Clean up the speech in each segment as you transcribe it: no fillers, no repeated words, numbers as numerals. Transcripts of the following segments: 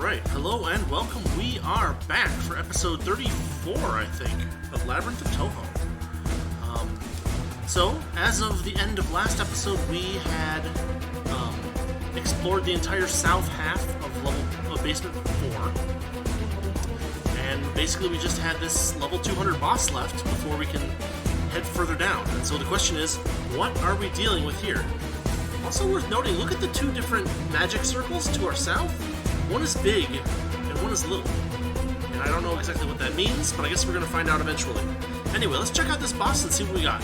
Alright, hello and welcome. We are back for episode 34, I think, of Labyrinth of Touhou. So, as of the end of last episode, we had explored the entire south half of basement 4. And basically we just had this level 200 boss left before we can head further down. And so the question is, what are we dealing with here? Also worth noting, look at the two different magic circles to our south. One is big, and one is little. And I don't know exactly what that means, but I guess we're going to find out eventually. Anyway, let's check out this boss and see what we got.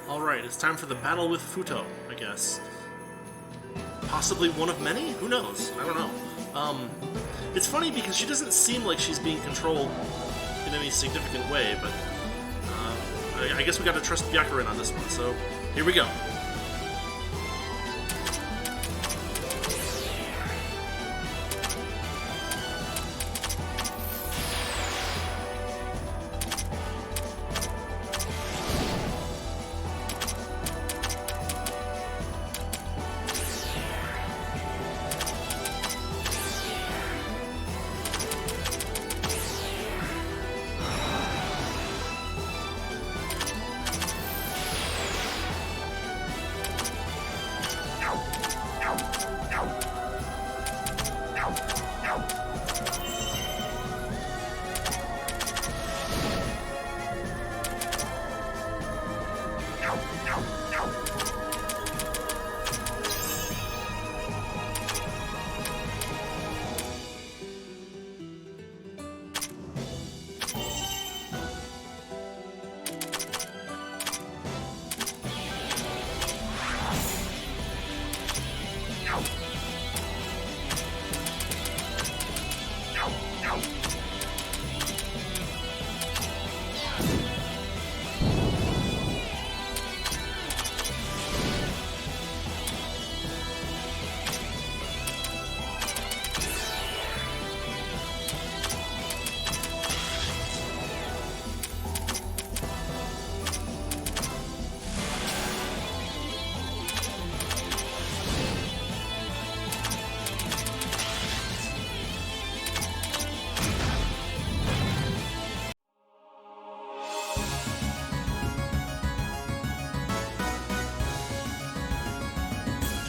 Alright, it's time for the battle with Futo, I guess. Possibly one of many? Who knows? I don't know. It's funny because she doesn't seem like she's being controlled in any significant way, but I guess we gotta trust Byakurin on this one, so here we go.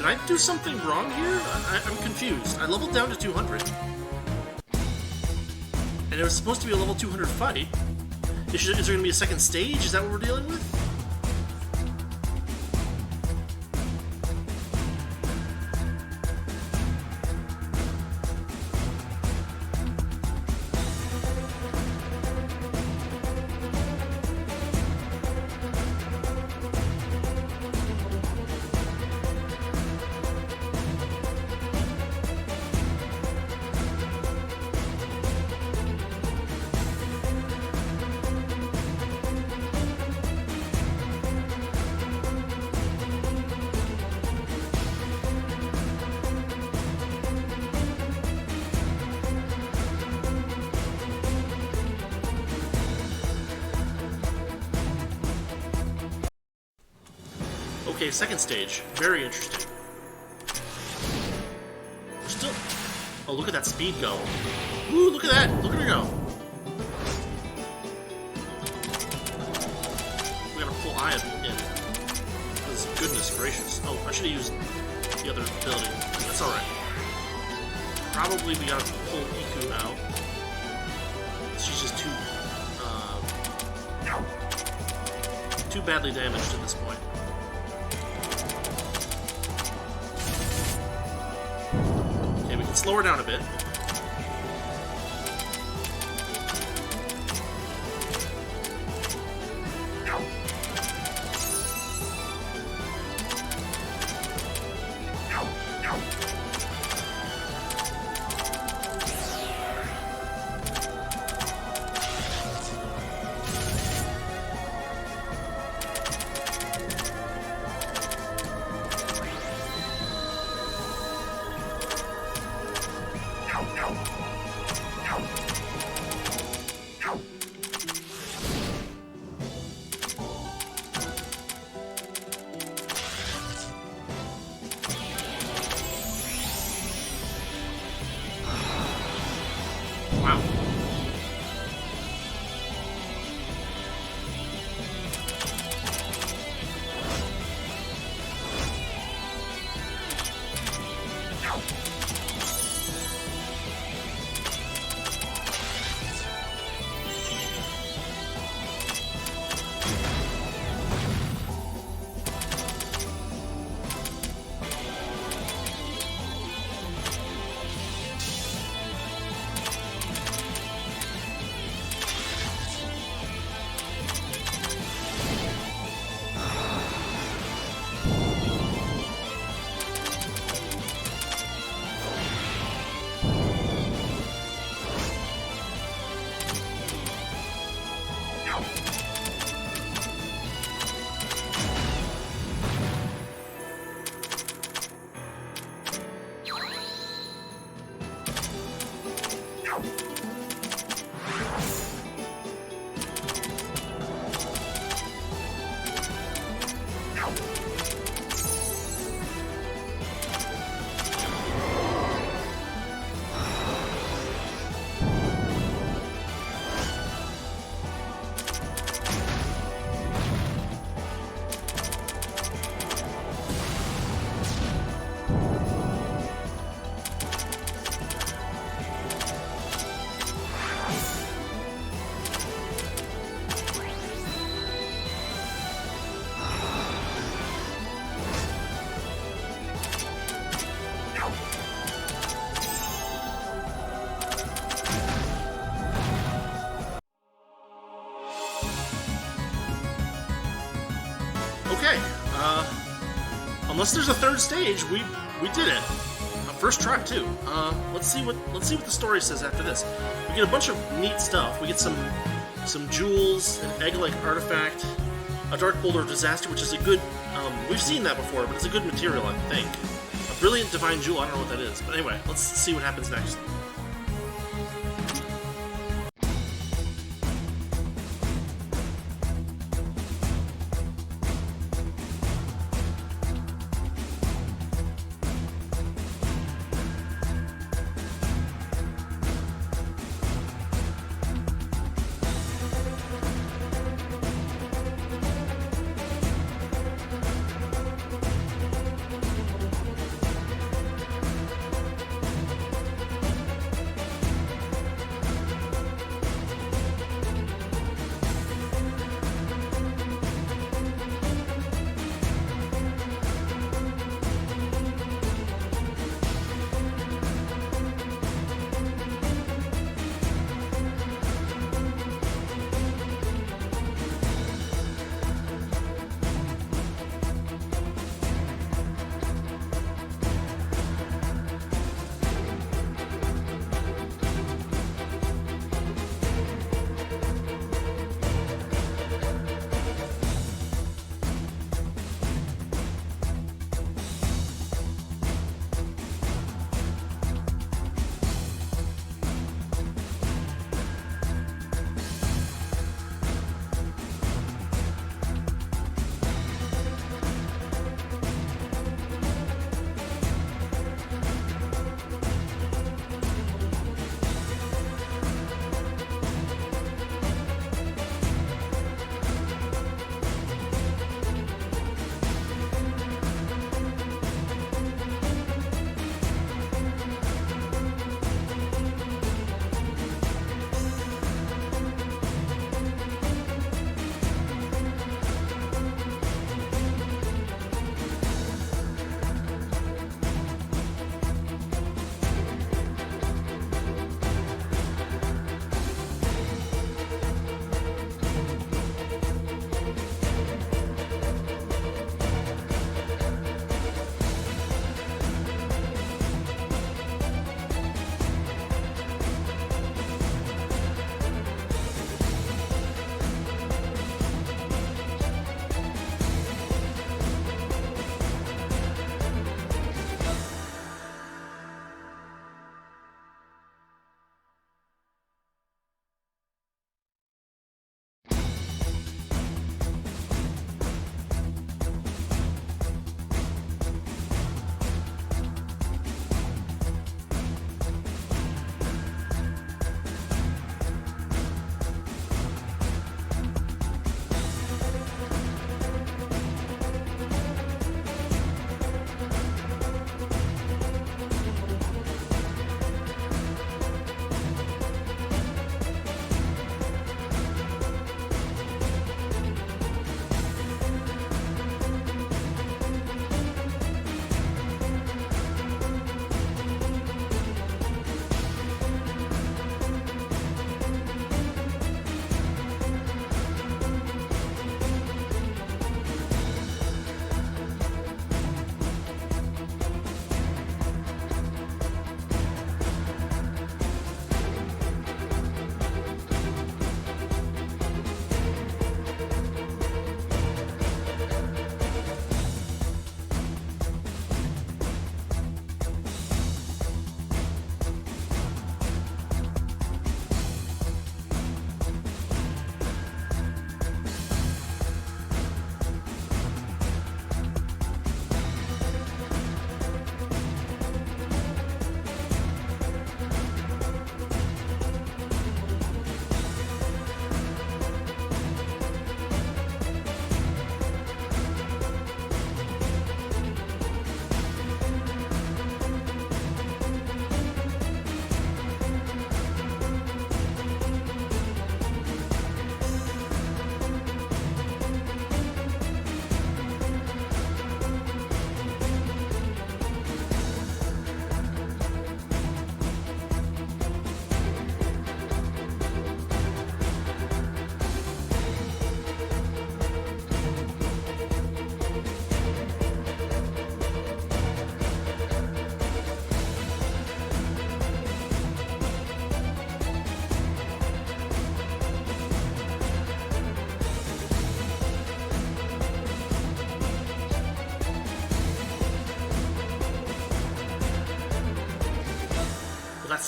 Did I do something wrong here? I'm confused. I leveled down to 200. And it was supposed to be a level 200 fight. Is there going to be a second stage? Is that what we're dealing with? Okay, second stage. Very interesting. We're still... Oh, look at that speed go. Ooh, look at that! Look at her go! We got a full eye in. Because goodness gracious. Oh, I should have used the other ability. That's alright. Probably we gotta pull Iku out. She's just too badly damaged at this point. Slow her down a bit. Wow. Okay, unless there's a third stage, we did it. First try too. Let's see what the story says after this. We get a bunch of neat stuff. We get some jewels, an egg-like artifact, a dark boulder of disaster, which is a good. We've seen that before, but it's a good material, I think. A brilliant divine jewel. I don't know what that is, but anyway, let's see what happens next.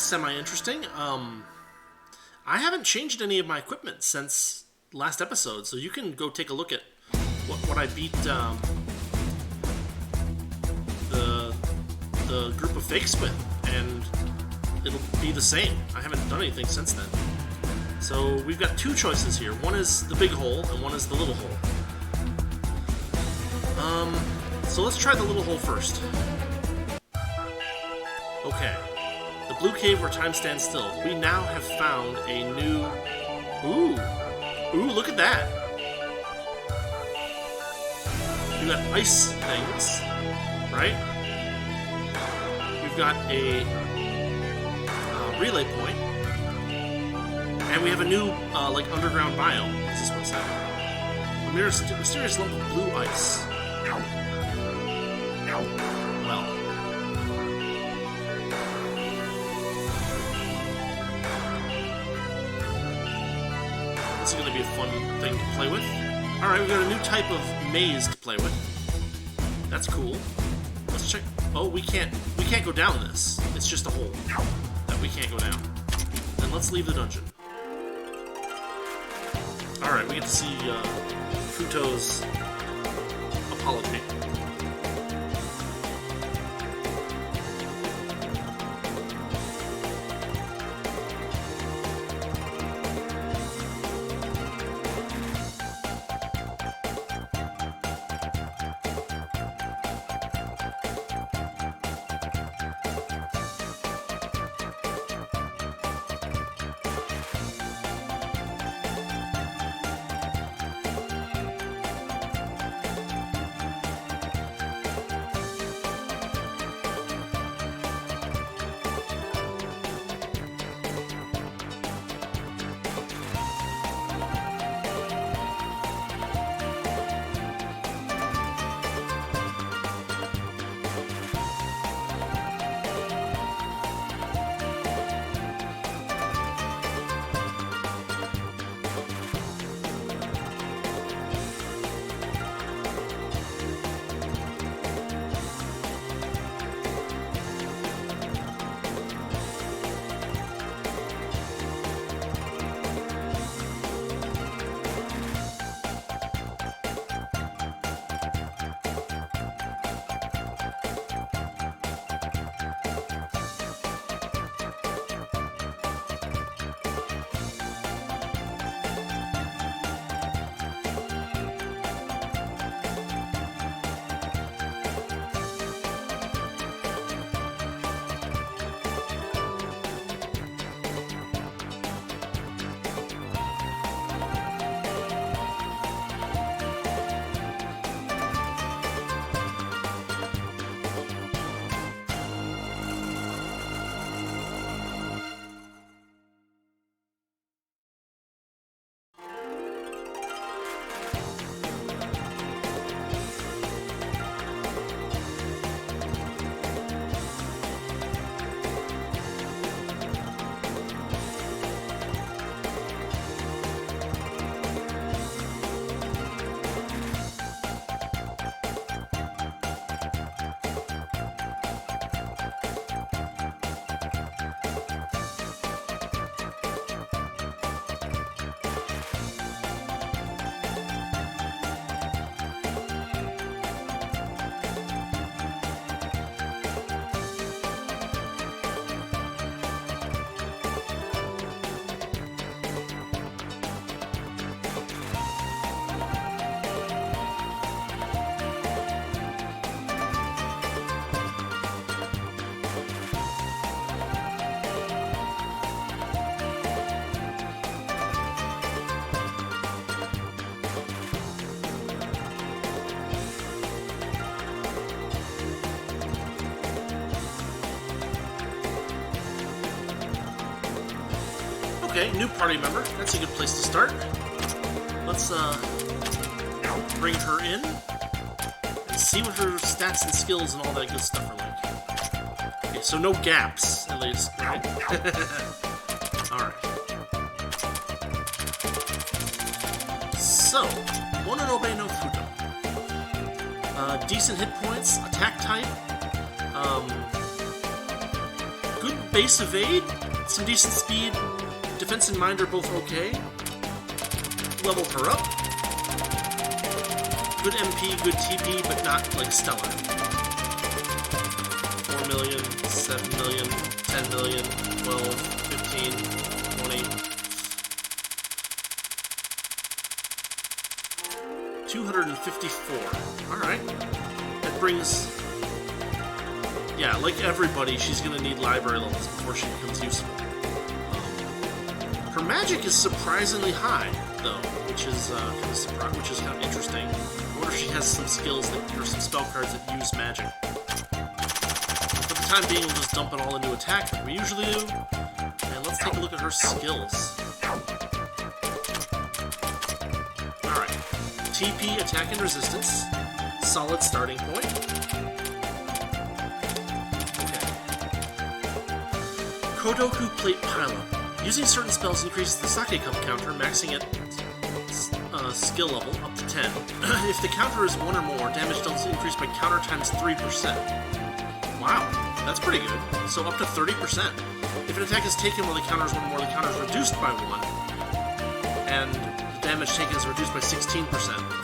semi-interesting. I haven't changed any of my equipment since last episode, so you can go take a look at what I beat the group of fakes with, and it'll be the same. I haven't done anything since then. So we've got two choices here. One is the big hole, and one is the little hole. So let's try the little hole first. Okay. The blue cave where time stands still. We now have found a new... Ooh, look at that. We got ice things, right? We've got a relay point. And we have a new, like, underground biome. What's this one say? A mysterious lump of blue ice. Well. This is going to be a fun thing to play with. Alright, we've got a new type of maze to play with. That's cool. Let's check. Oh, we can't go down this. It's just a hole that we can't go down. Then let's leave the dungeon. Alright, we get to see Futo's apology. Okay, new party member. That's a good place to start. Let's bring her in and see what her stats and skills and all that good stuff are like. Okay, so no gaps, at least, right? Alright. So, Mononobe no Futo. Decent hit points, attack type, Good base evade, some decent speed, defense and mind are both okay. Level her up. Good MP, good TP, but not like stellar. 4 million, 7 million, 10 million, 12, 15, 20. 254. Alright. That brings... Yeah, like everybody, she's going to need library levels before she becomes useful. Her magic is surprisingly high, though, which is kind of interesting. I wonder if she has some skills or some spell cards that use magic. For the time being, we'll just dump it all into attack like we usually do. And let's take a look at her skills. Alright. TP, attack, and resistance. Solid starting point. Okay. Kodoku Plate Pileup. Using certain spells increases the Sake Cup counter, maxing at skill level up to 10. If the counter is 1 or more, damage dealt increased by counter times 3%. Wow, that's pretty good. So up to 30%. If an attack is taken while the counter is 1 or more, the counter is reduced by 1. And the damage taken is reduced by 16%.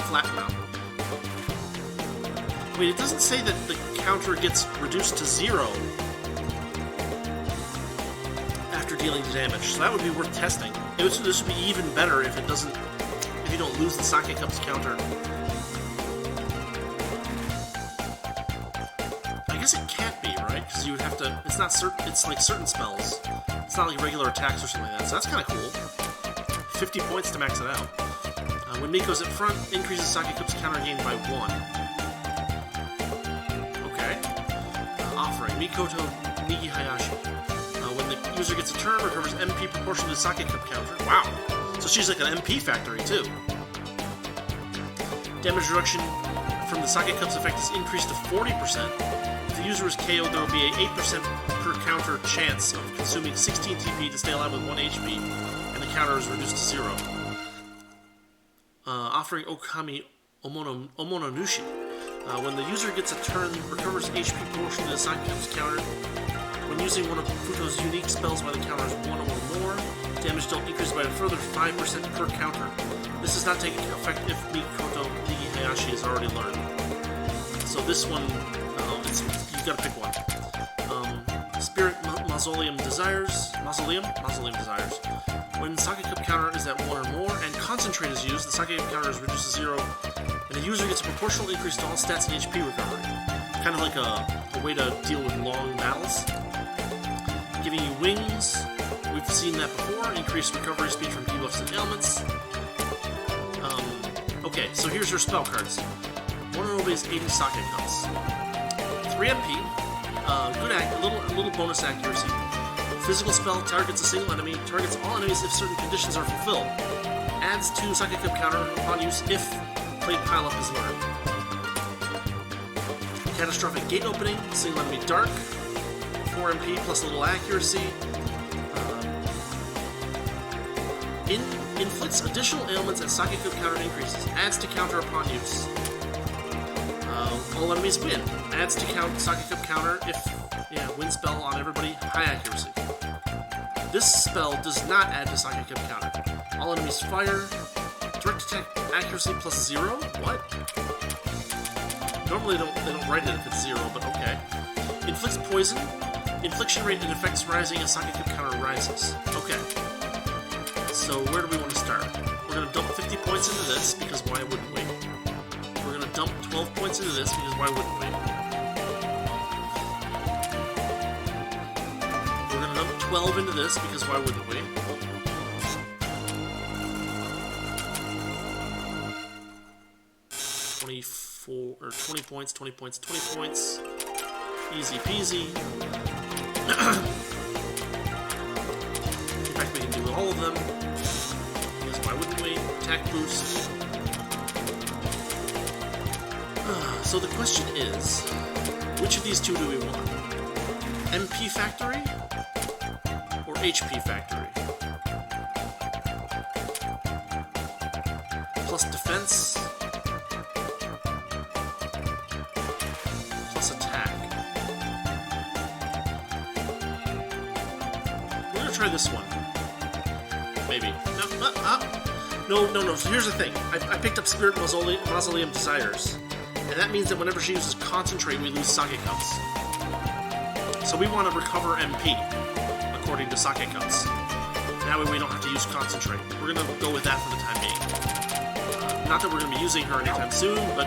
Flat amount. Wait, it doesn't say that the counter gets reduced to 0 after dealing the damage, so that would be worth testing. This would be even better if if you don't lose the Sake Cup's counter. I guess it can't be, right? Because you would have to. It's not certain. It's like certain spells. It's not like regular attacks or something like that. So that's kind of cool. 50 points to max it out. When Miko's at front, increases Sake Cup's counter gain by 1. Okay. Offering Mikoto Nigi Hayashi. When the user gets a turn, recovers MP proportional to the Sake Cup counter. Wow. So she's like an MP factory, too. Damage reduction from the Sake Cup's effect is increased to 40%. If the user is KO'd, there will be an 8% per counter chance of consuming 16 TP to stay alive with 1 HP, and the counter is reduced to 0. Offering Okami Omononushi. When the user gets a turn, recovers HP proportional to the Sake Cup's counter. When using one of Futo's unique spells while the counter is 1 or more, damage dealt increases by a further 5% per counter. This is not taking effect if Mikoto Nigi Hayashi has already learned. So this one, you gotta pick one. Spirit Mausoleum Desires. When Sake Cup counter is at 1 or more and Concentrate is used, the Sake Cup counter is reduced to 0, and the user gets a proportional increase to all stats and HP recovery. Kind of like a way to deal with long battles. Giving you wings. We've seen that before. Increased recovery speed from debuffs and ailments. Okay, so here's your spell cards. One obeys 80 Sake Cups. 3 MP. Good a little bonus accuracy. Physical spell targets a single enemy. Targets all enemies if certain conditions are fulfilled. Adds 2 Sake Cup counter upon use if Plate Pileup is learned. Catastrophic Gate Opening. Single enemy dark. 4 MP plus a little accuracy. Inflicts additional ailments as Sake Cup counter increases. Adds to counter upon use. All enemies win. Adds to Sake Cup counter if win spell on everybody. High accuracy. This spell does not add to Sake Cup counter. All enemies fire. Direct attack accuracy plus 0. What? Normally they don't write it if it's 0, but okay. Inflicts poison. Infliction rate and effects rising as Sake Cup counter rises. Okay. So where do we want to start? We're going to dump 50 points into this, because why wouldn't we? We're going to dump 12 points into this, because why wouldn't we? We're going to dump 12 into this, because why wouldn't we? Or 20 points, 20 points, 20 points. Easy peasy. In fact, we can do all of them. Because why wouldn't we? Attack boost. So the question is, which of these two do we want? MP Factory or HP Factory? Plus defense. Plus attack. try this one. Maybe. No. So here's the thing. I picked up Spirit Mausoleum Desires. And that means that whenever she uses Concentrate, we lose Sake Cuts. So we want to recover MP, according to Sake Cuts. That way we don't have to use Concentrate. We're going to go with that for the time being. Not that we're going to be using her anytime soon, but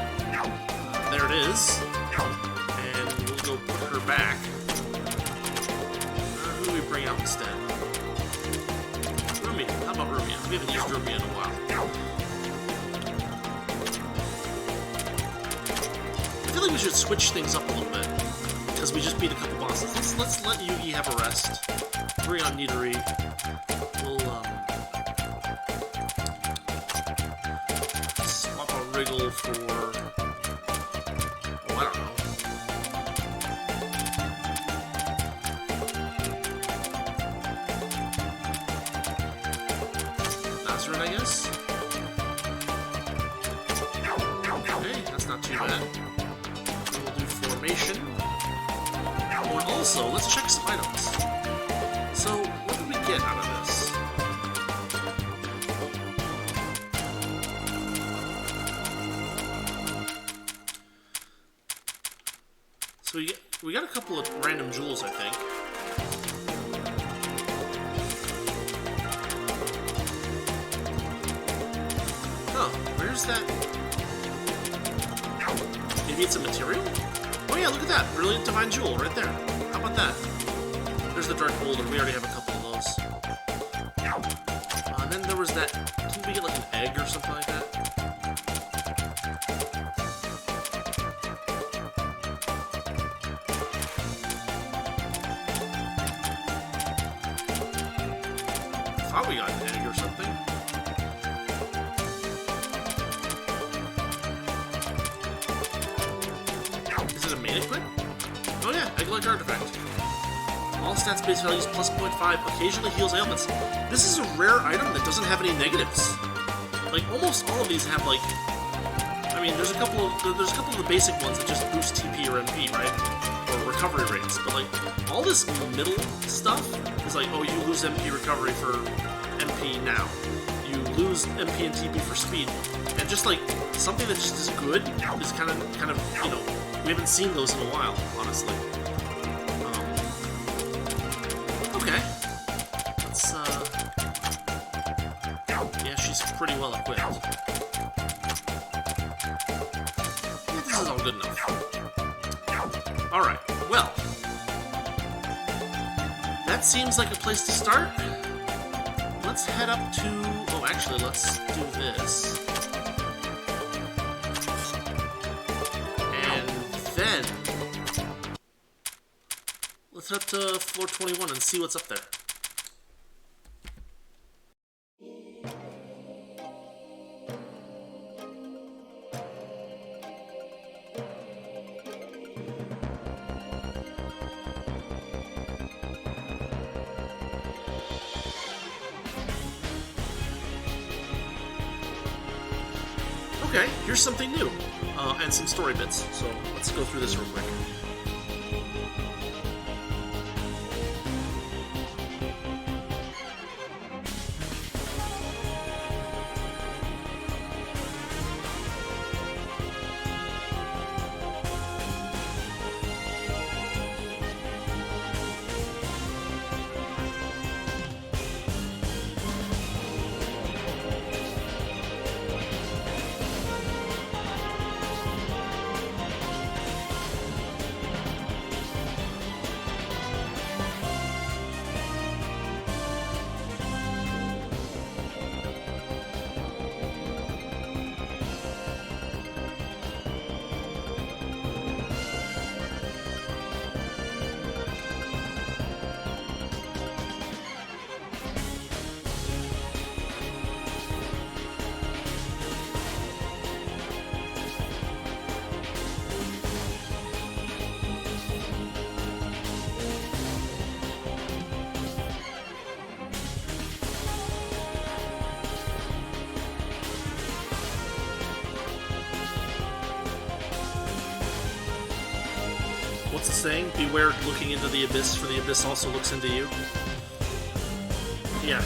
there it is. And we'll go put her back. Who do we bring out instead? Rumia. How about Rumia? We haven't used Rumia in a while. I feel like we should switch things up a little bit. Because we just beat a couple bosses. Let's let Yugi have a rest. Bring on Nidori. We'll, swap out Wriggle for... Oh, I don't know. Nazarene, I guess? Okay, that's not too bad. We'll do Formation. And also, let's check some items. So, what did we get out of this? So we got a couple of random jewels, I think. Oh, where's that? Maybe it's a material? Oh yeah, look at that. Brilliant Divine Jewel right there. How about that? There's the Dark Boulder. We already have a couple of those. And then there was that... Didn't we get like an egg or something like that? I thought we got an egg or something. Is it a main equip? Oh yeah, egg-like artifact. All stats base values plus 0.5, occasionally heals ailments. This is a rare item that doesn't have any negatives. Like, almost all of these have, like... I mean, there's a couple of the basic ones that just boost TP or MP, right? Or recovery rates. But, like, all this middle stuff is like, oh, you lose MP recovery for MP now. You lose MP and TP for speed. And just, like, something that just is good is kind of, you know... We haven't seen those in a while, honestly. Okay. Let's, yeah, she's pretty well equipped. Yeah, this is all good enough. Alright, well. That seems like a place to start. Let's head up to... Oh, actually, let's do this. Then, let's head up to floor 21 and see what's up there. Okay, here's something new. And some story bits, so let's go through this real quick. What's the saying? Beware looking into the abyss, for the abyss also looks into you. Yeah.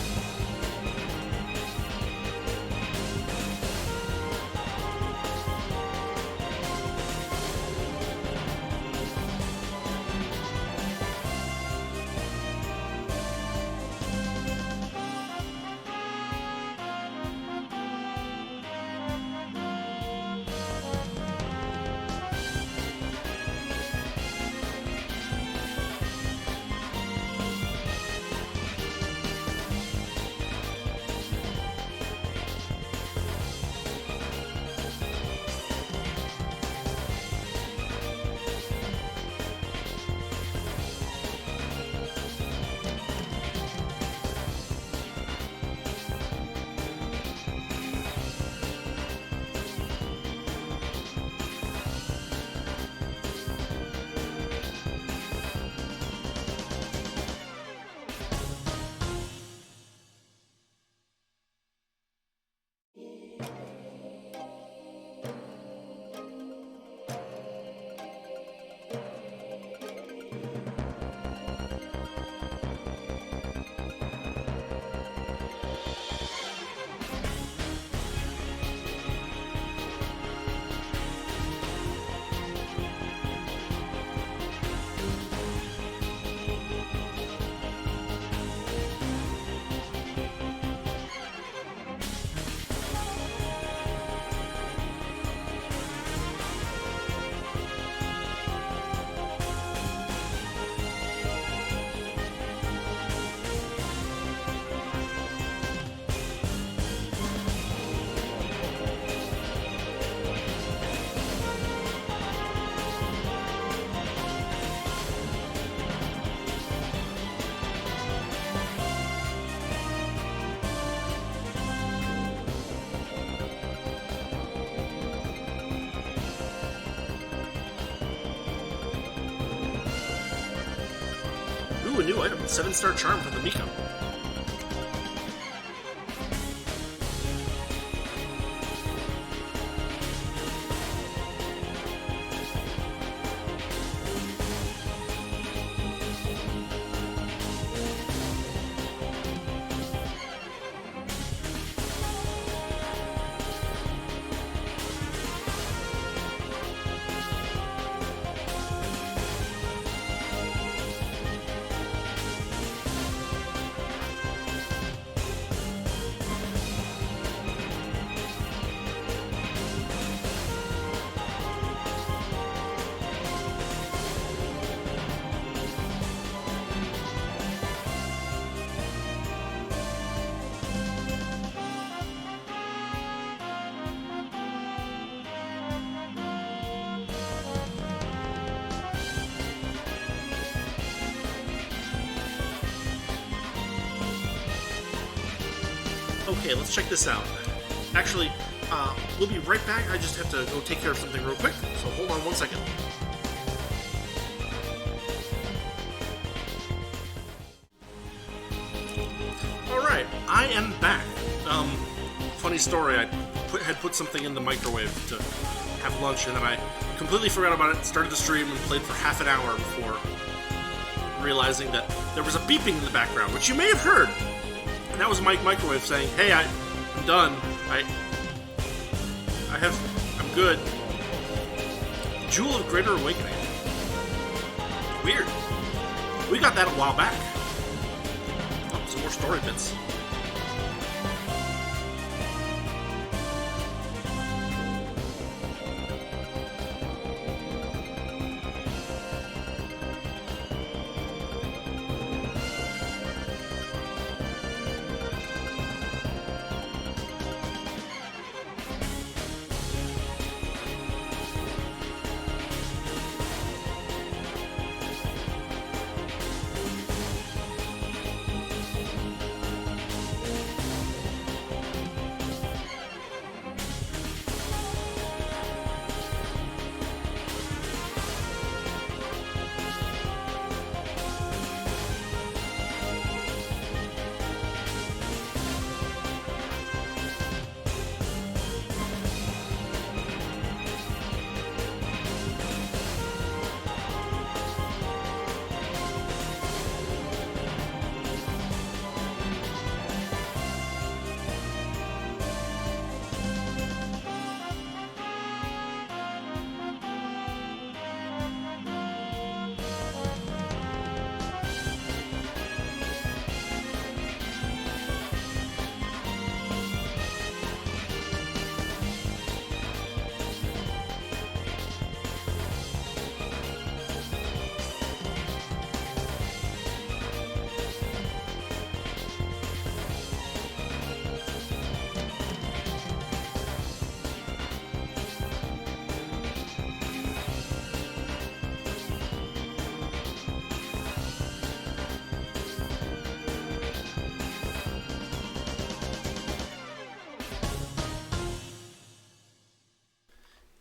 Ooh, a new item. 7-star charm for the Miko. Okay, let's check this out. Actually, we'll be right back. I just have to go take care of something real quick, so hold on 1 second. Alright, I am back. Funny story, I had put something in the microwave to have lunch, and then I completely forgot about it, started the stream, and played for half an hour before realizing that there was a beeping in the background, which you may have heard. And that was Mike Microwave saying, "Hey, I'm done. I'm good." Jewel of Greater Awakening. Weird. We got that a while back. Oh, some more story bits.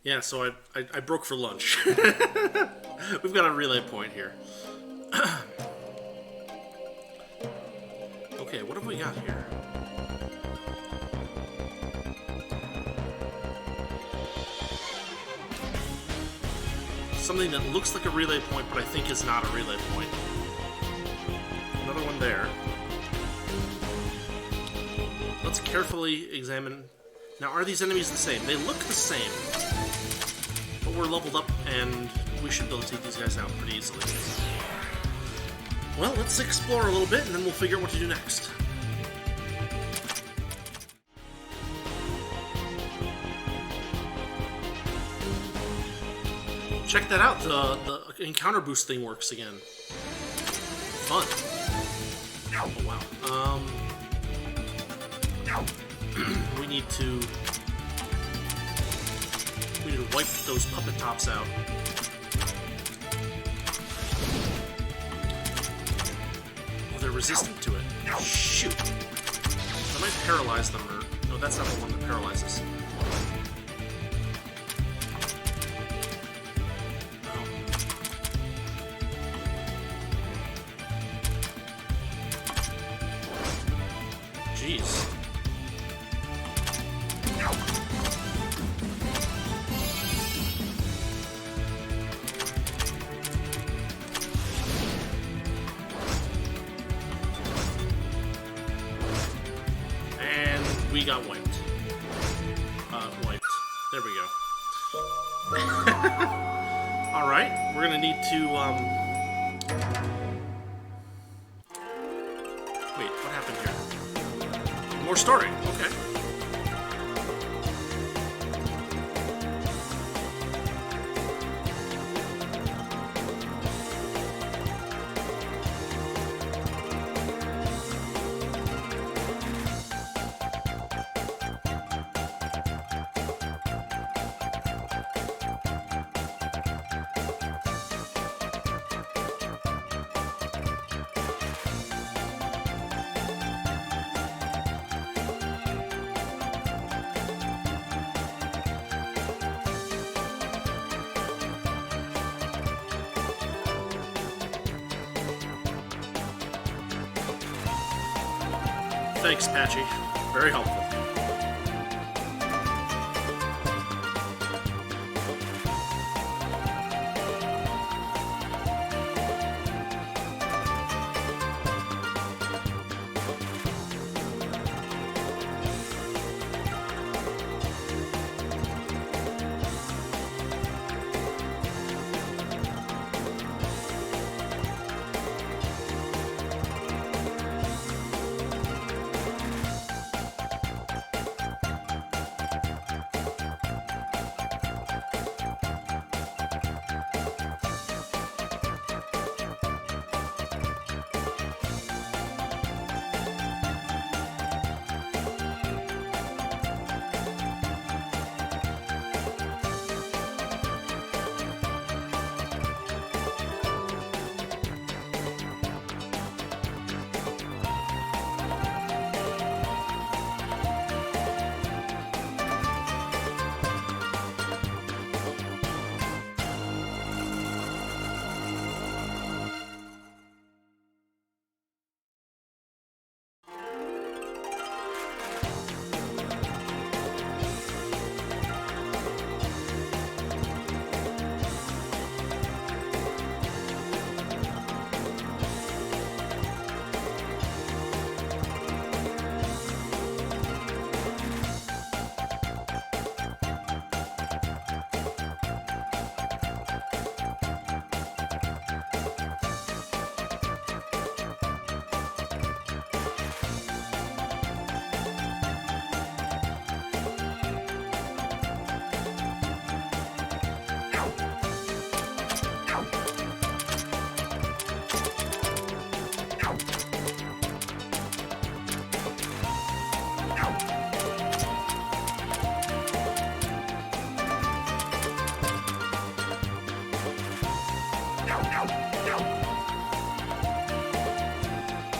Yeah, so I broke for lunch. We've got a relay point here. Okay, what have we got here? Something that looks like a relay point, but I think is not a relay point. Another one there. Let's carefully examine. Now, are these enemies the same? They look the same. But we're leveled up, and we should be able to take these guys out pretty easily. Well, let's explore a little bit, and then we'll figure out what to do next. Check that out, the encounter boost thing works again. Fun. Oh, wow. We need to wipe those puppet tops out. Oh, they're resistant to it. Shoot. I might paralyze them, or... No, that's not the one that paralyzes. Jeez. And we got wiped. Wiped. There we go. Alright, we're gonna need to, Wait, what happened here? More story, okay. Thanks, Patchy. Very helpful.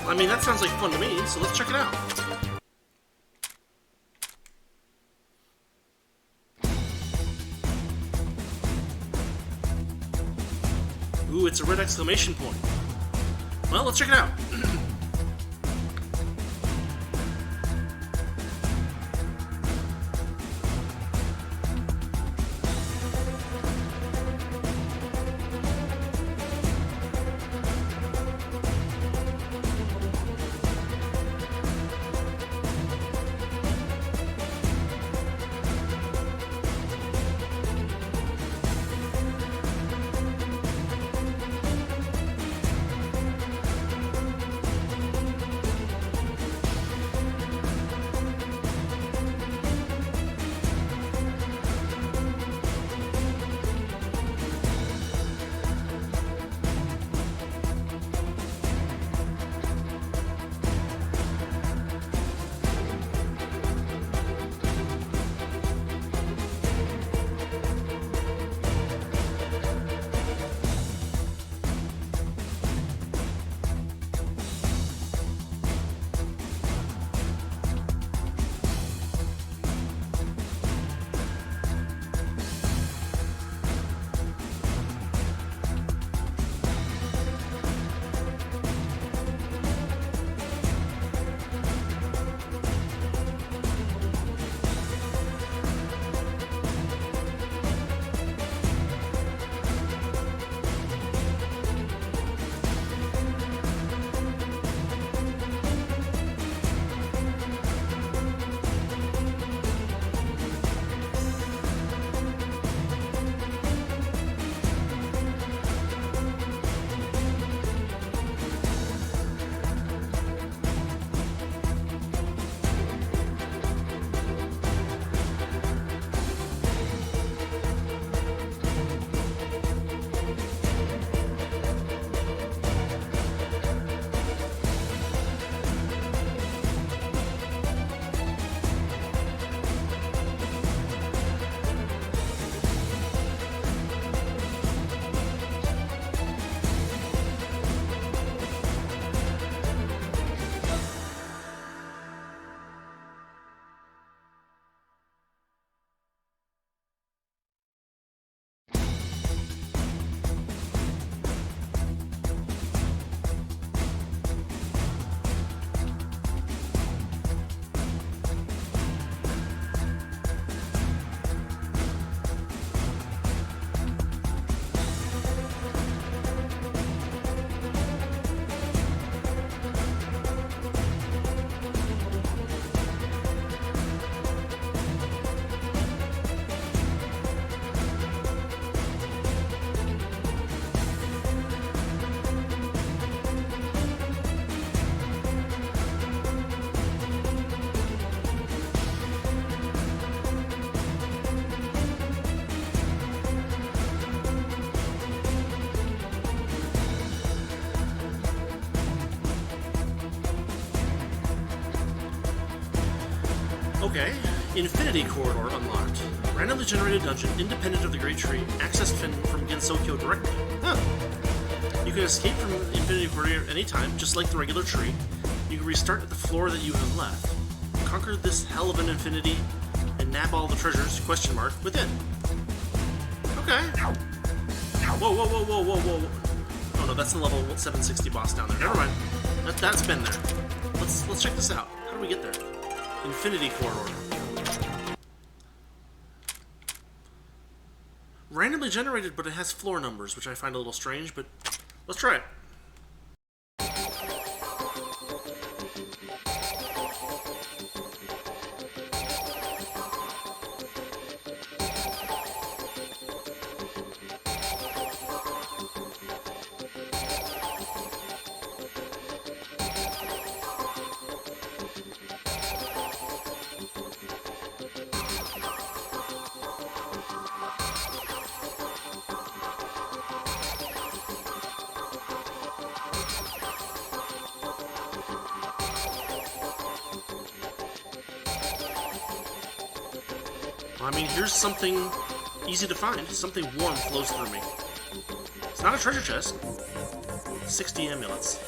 I mean, that sounds like fun to me, so let's check it out. Ooh, it's a red exclamation point. Well, let's check it out. Okay. Infinity Corridor unlocked. Randomly generated dungeon independent of the Great Tree. Accessed from Gensokyo directly. Huh. You can escape from the Infinity Corridor at any time, just like the regular tree. You can restart at the floor that you have left. Conquer this hell of an infinity and nab all the treasures, question mark, within. Okay. Whoa, whoa, whoa, whoa, whoa, whoa. Oh no, that's the level 760 boss down there. Never mind. That's been there. Let's check this out. How do we get there? Infinity Corridor. Randomly generated, but it has floor numbers, which I find a little strange, but let's try it. I mean, here's something easy to find. Something warm flows through me. It's not a treasure chest. 60 amulets.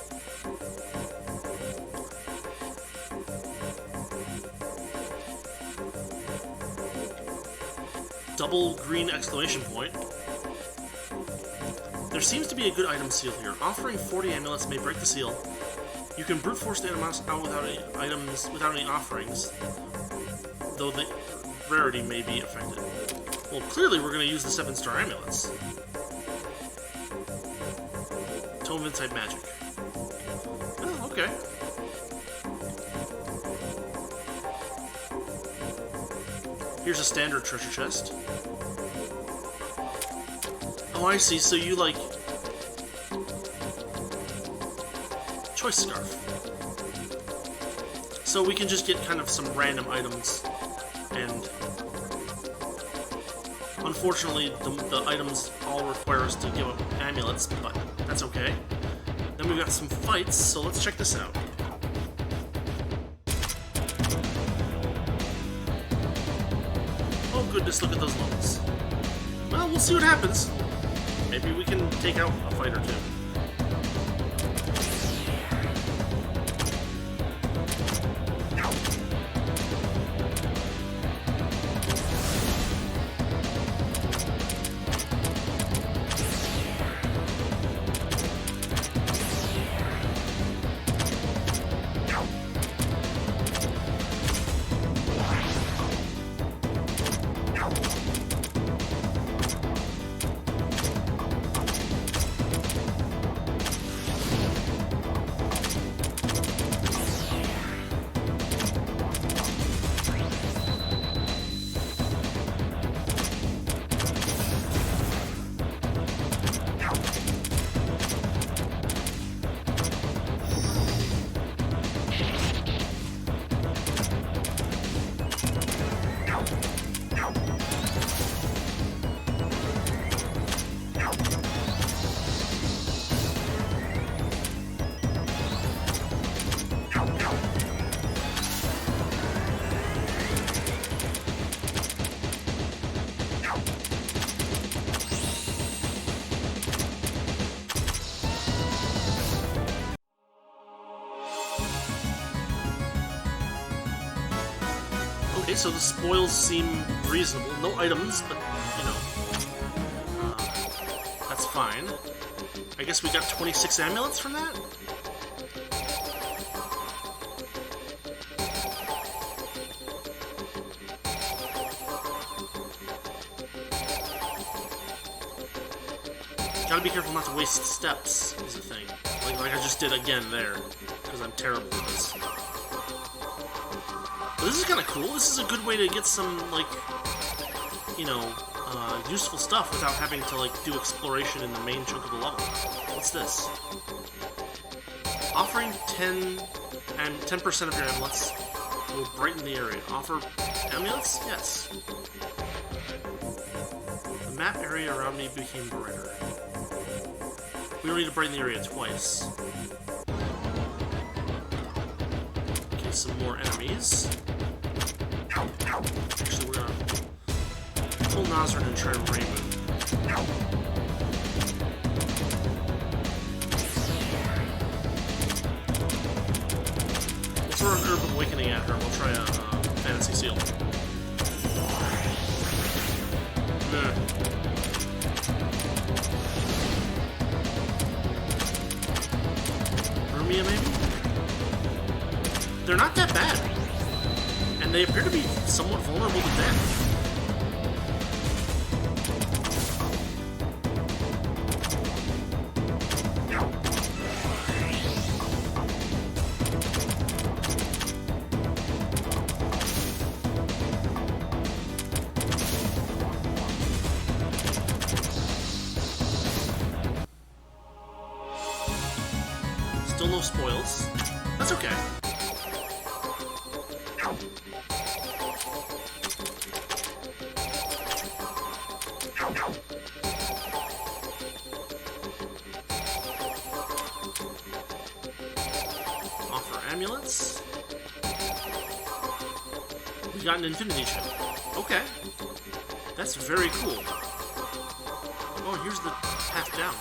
Double green exclamation point. There seems to be a good item seal here. Offering 40 amulets may break the seal. You can brute force the items out without any items, without any offerings, though the rarity may be affected. Well, clearly we're going to use the 7-star amulets. Tome of Insight Magic. Oh, okay. Here's a standard treasure chest. Oh, I see. So you, like... Choice Scarf. So we can just get kind of some random items, and... Unfortunately, the items all require us to give up amulets, but that's okay. Then we've got some fights, so let's check this out. Oh goodness, look at those levels. Well, we'll see what happens. Maybe we can take out a fight or two. Okay, so the spoils seem reasonable. No items, but, you know, that's fine. I guess we got 26 amulets from that? Gotta be careful not to waste steps, is the thing. Like I just did again there, because I'm terrible at this. But this is kind of cool. This is a good way to get some, like, you know, useful stuff without having to, like, do exploration in the main chunk of the level. What's this? Offering 10% of your amulets will brighten the area. Offer amulets? Yes. The map area around me became brighter. We don't need to brighten the area twice. Okay, some more enemies. Actually, we're gonna pull Nazrin and try and rain him. We'll throw an Herb of Awakening at her and we'll try a Fantasy Seal. Rumia, maybe? They're not that bad. And they appear to be somewhat vulnerable to death. Still no spoils. That's okay. Offer amulets. We got an infinity chip. Okay. That's very cool. Oh, here's the path down.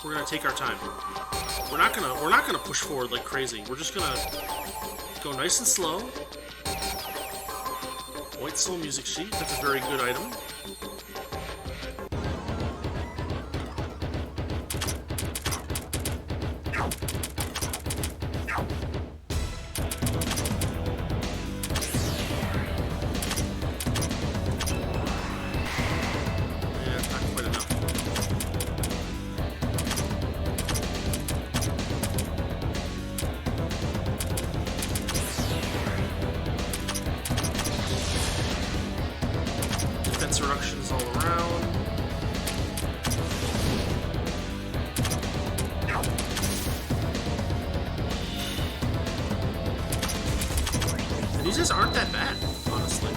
We're gonna take our time. We're not gonna push forward like crazy. We're just gonna go nice and slow. White Soul Music Sheet, that's a very good item. Reductions all around. These just aren't that bad, honestly.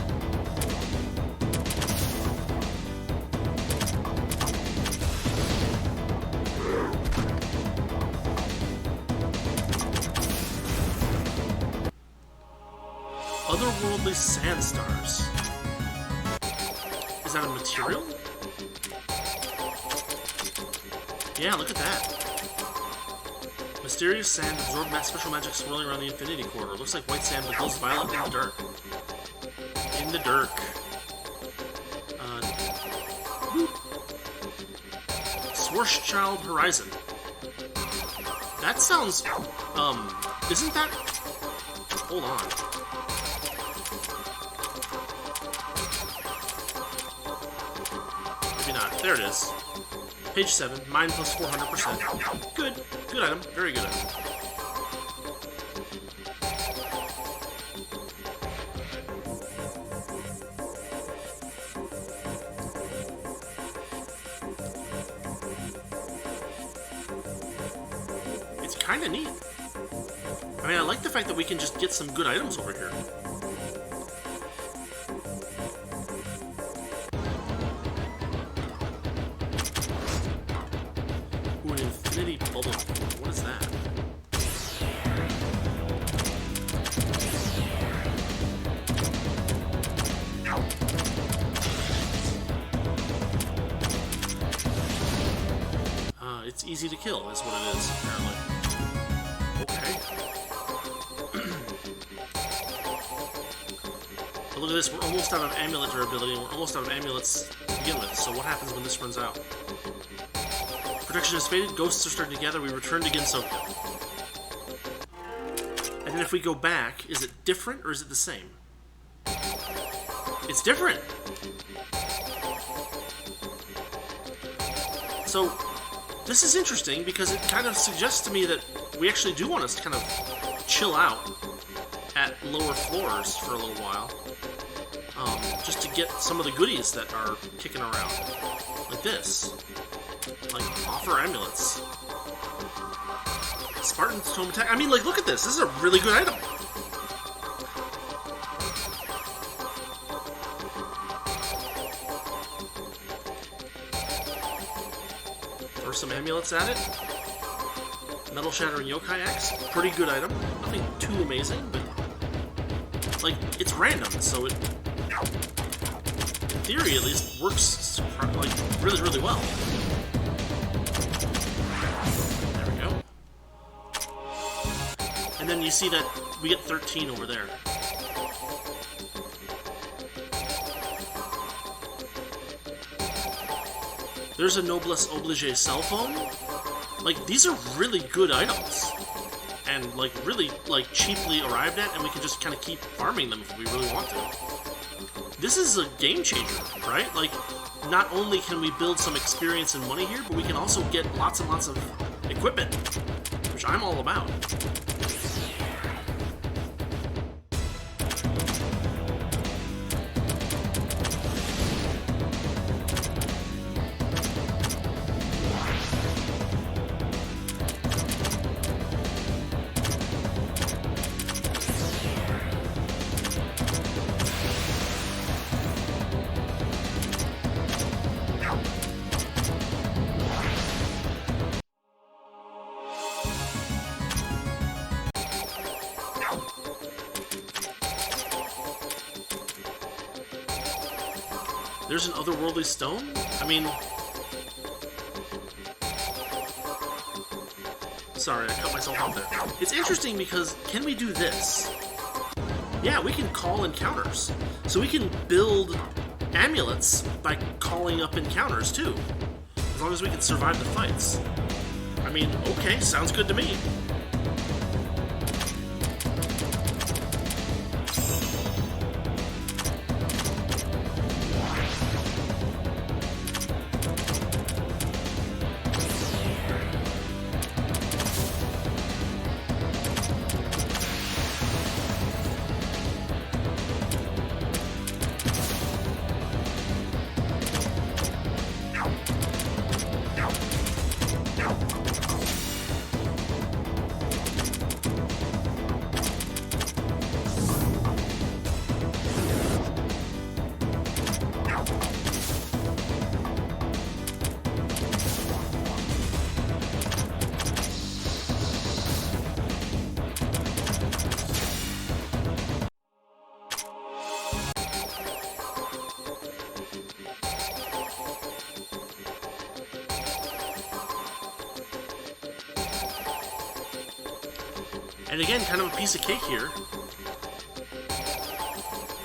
Otherworldly sand stars. Is that a material? Yeah, look at that. Mysterious sand absorbed special magic swirling around the infinity corridor. Looks like white sand but glows violet in the dark. In the dark. Schwarzschild Horizon. That sounds, isn't that... Hold on. There it is. Page 7, mine plus 400%. Good. Good item. Very good item. It's kind of neat. I mean, I like the fact that we can just get some good items over here. Bubble. What is that? It's easy to kill, is what it is, apparently. Okay. But look at this, we're almost out of amulet durability, and we're almost out of amulets to begin with, so what happens when this runs out? Protection has faded, ghosts are starting to gather, we return to Gensokyo. And then if we go back, is it different or is it the same? It's different! So, this is interesting because it kind of suggests to me that we actually do want us to kind of chill out at lower floors for a little while. Just to get some of the goodies that are kicking around. Like this. Like, offer amulets. Spartan's Tome Attack. I mean, like, look at this. This is a really good item. Throw some amulets at it. Metal Shattering Yokai Axe. Pretty good item. Nothing too amazing, but... like, it's random, so it... in theory, at least, works, like, really, really well. And then you see that we get 13 over there. There's a Noblesse Oblige cell phone. Like, these are really good items. And, like, really, like, cheaply arrived at, and we can just kind of keep farming them if we really want to. This is a game changer, right? Like, not only can we build some experience and money here, but we can also get lots and lots of equipment, which I'm all about. There's an otherworldly stone? I mean... sorry, I cut myself off there. It's interesting because, can we do this? Yeah, we can call encounters. So we can build amulets by calling up encounters too. As long as we can survive the fights. I mean, okay, sounds good to me. And again, kind of a piece of cake here.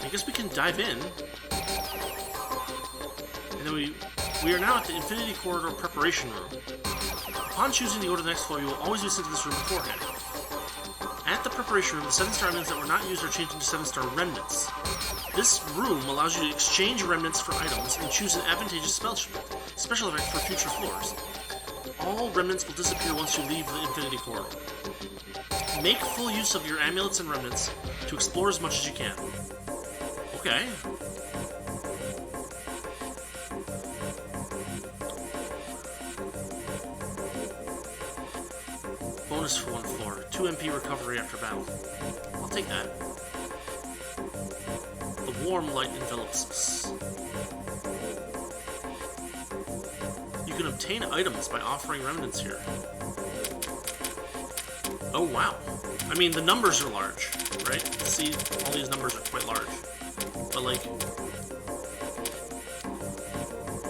I guess we can dive in. And then we are now at the Infinity Corridor Preparation Room. Upon choosing to go to the next floor, you will always be sent to this room beforehand. At the Preparation Room, the 7-star remnants that were not used are changed into 7-star remnants. This room allows you to exchange remnants for items and choose an advantageous special effect for future floors. All remnants will disappear once you leave the Infinity Corridor. Make full use of your amulets and remnants to explore as much as you can. Okay. Bonus for one floor. 2 MP recovery after battle. I'll take that. The warm light envelops us. You can obtain items by offering remnants here. Oh, wow. I mean, the numbers are large, right? See, all these numbers are quite large. But, like,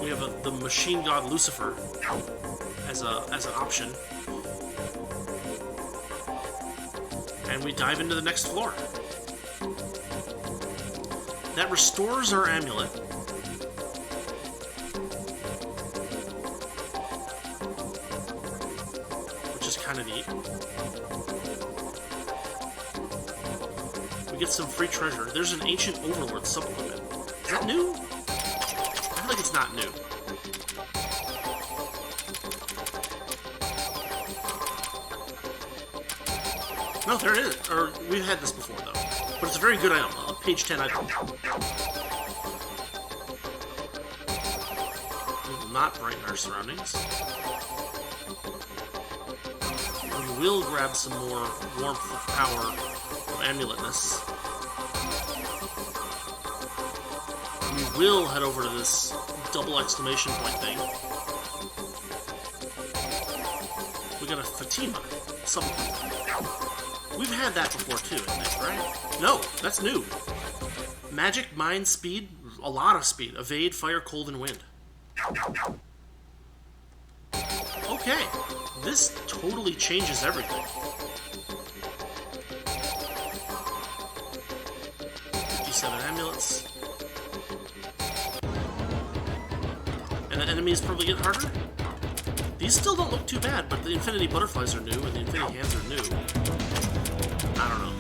we have the machine god Lucifer as an option. And we dive into the next floor. That restores our amulet. Which is kind of neat. We get some free treasure. There's an Ancient Overlord supplement. Is that new? I feel like it's not new. No, there it is. Or, we've had this before, though. But it's a very good item. A page 10 item. We will not brighten our surroundings. We will grab some more warmth of power of amuletness. We will head over to this double exclamation point thing. We got a Fatima supplement. We've had that before too, I think, right? No, that's new. Magic, mind, speed, a lot of speed. Evade, fire, cold, and wind. Okay, this totally changes everything. 57 amulets. And the enemies probably get harder? These still don't look too bad, but the Infinity Butterflies are new, and the Infinity Hands are new. I don't know.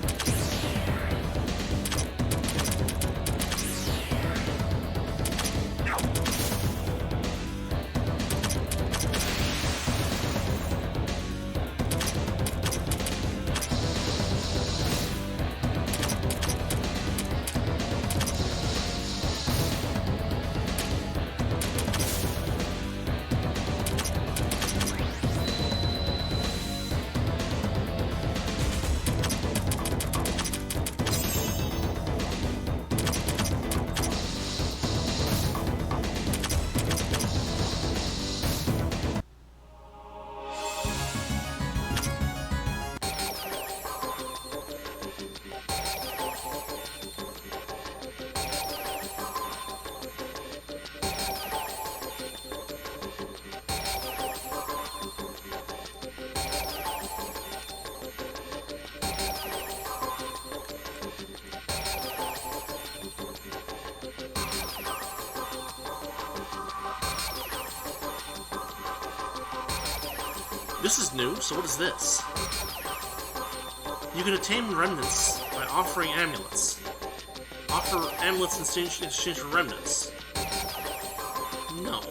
This is new, so what is this? You can attain remnants by offering amulets. Offer amulets in exchange for remnants. No.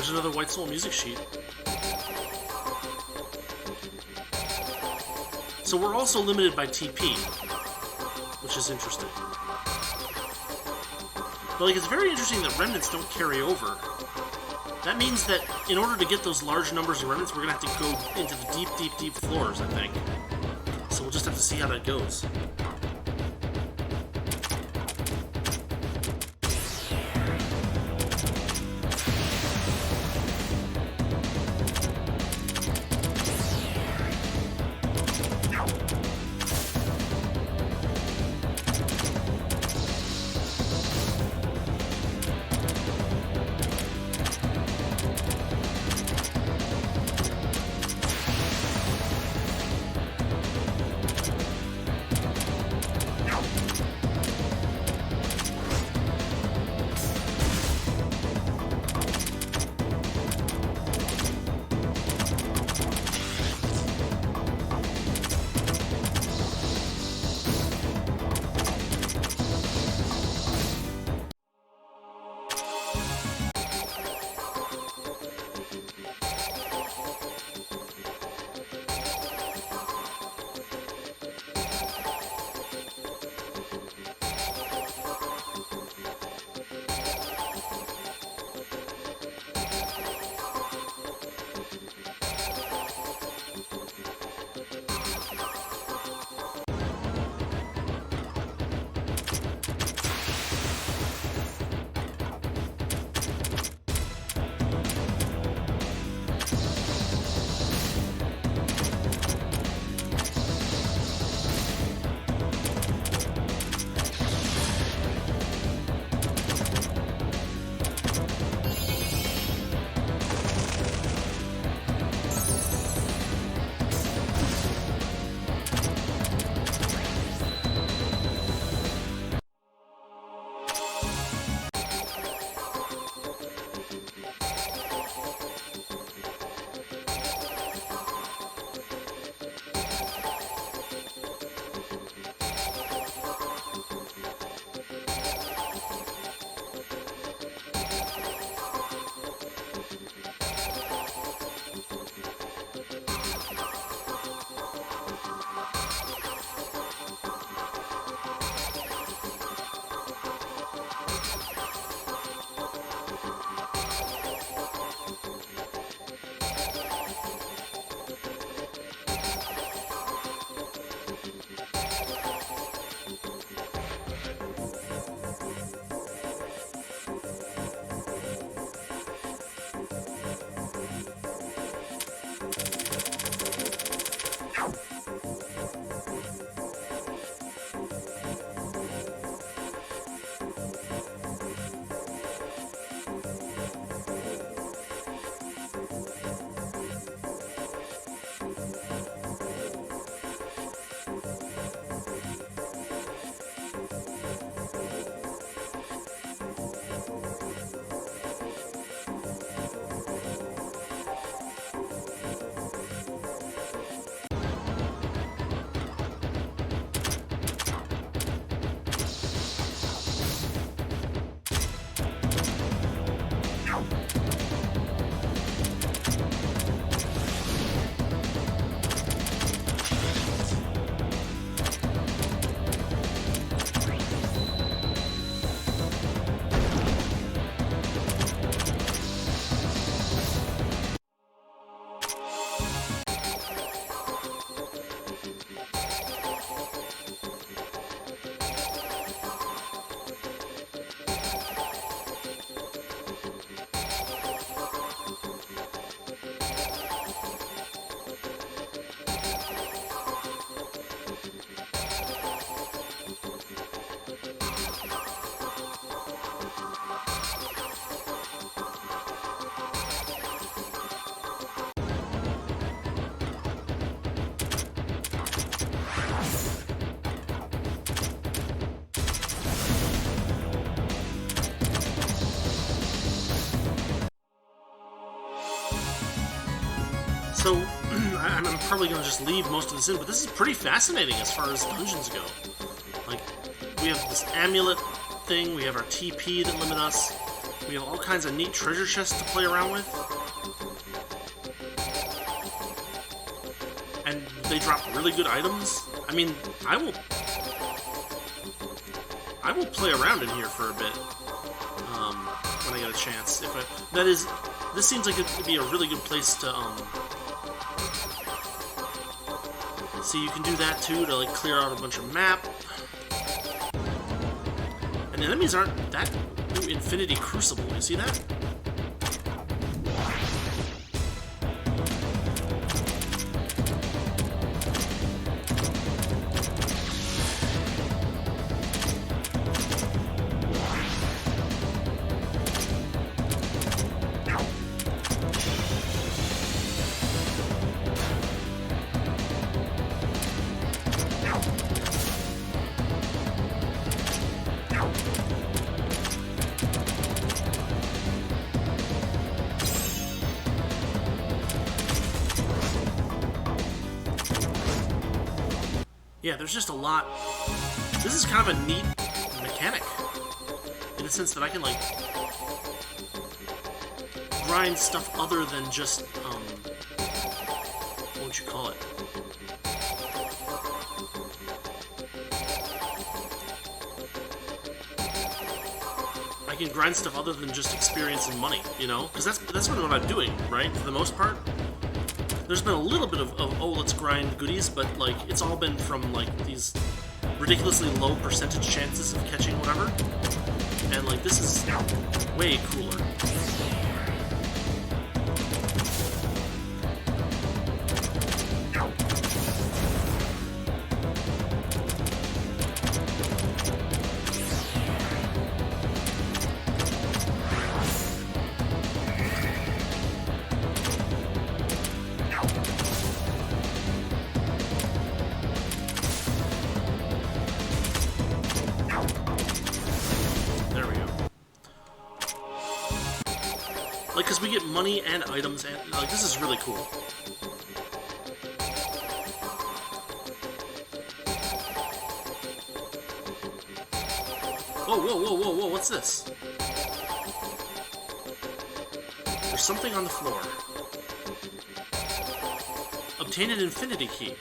There's another White Soul music sheet. So we're also limited by TP, which is interesting. But like, it's very interesting that remnants don't carry over. That means that in order to get those large numbers of remnants, we're gonna have to go into the deep, deep, deep floors, I think. So we'll just have to see how that goes. So, I'm probably going to just leave most of this in, but this is pretty fascinating as far as dungeons go. Like, we have this amulet thing, we have our TP that limit us, we have all kinds of neat treasure chests to play around with. And they drop really good items. I mean, I will play around in here for a bit when I get a chance. This seems like it would be a really good place to see. You can do that too to like clear out a bunch of map, and the enemies aren't that Infinity Crucible. You see that? Yeah, there's just a lot. This is kind of a neat mechanic, in the sense that I can, like, grind stuff other than just, what would you call it? I can grind stuff other than just experience and money, you know? Because that's what I'm doing, right? For the most part. There's been a little bit of oh, let's grind goodies, but, like, it's all been from, like, these ridiculously low percentage chances of catching whatever. And, like, this is way cooler. Like, because we get money and items, and, like, this is really cool. Whoa, whoa, whoa, whoa, whoa, what's this? There's something on the floor. Obtain an infinity key.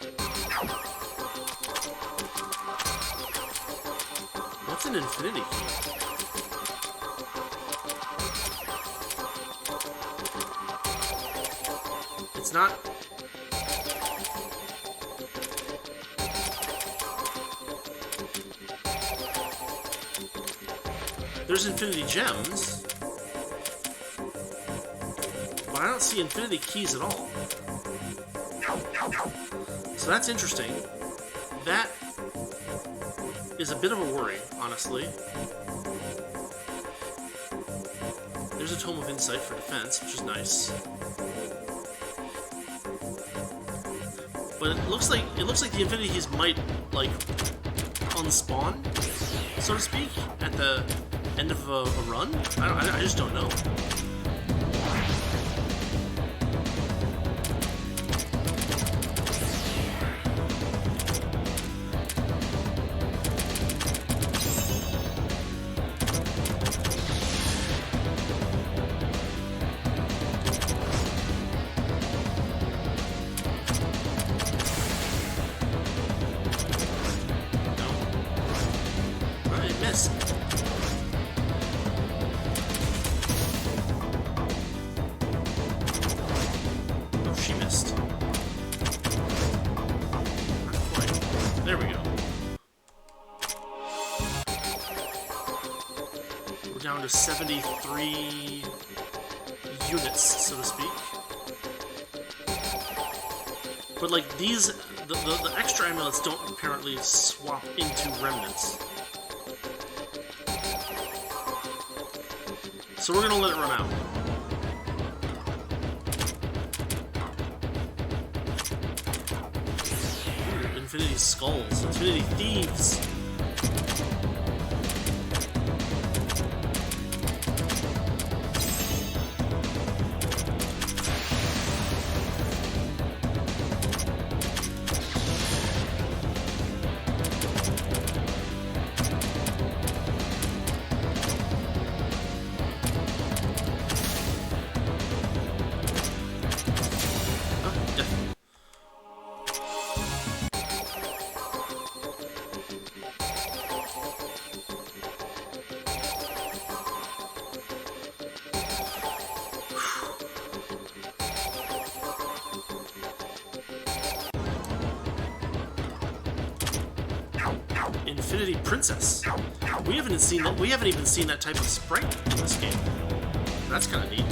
What's an infinity key? It's not... There's infinity gems, but I don't see infinity keys at all. So that's interesting. That is a bit of a worry, honestly. There's a Tome of Insight for defense, which is nice. But it looks like the infinity keys might, like, unspawn, so to speak, at the end of a run. I just don't know. There we go. We're down to 73 units, so to speak. But, like, these, the extra amulets don't apparently swap into remnants. So we're gonna let it run out. Infinity Skulls, Infinity Thieves. Infinity Princess. We haven't even seen that type of sprite in this game. That's kind of neat.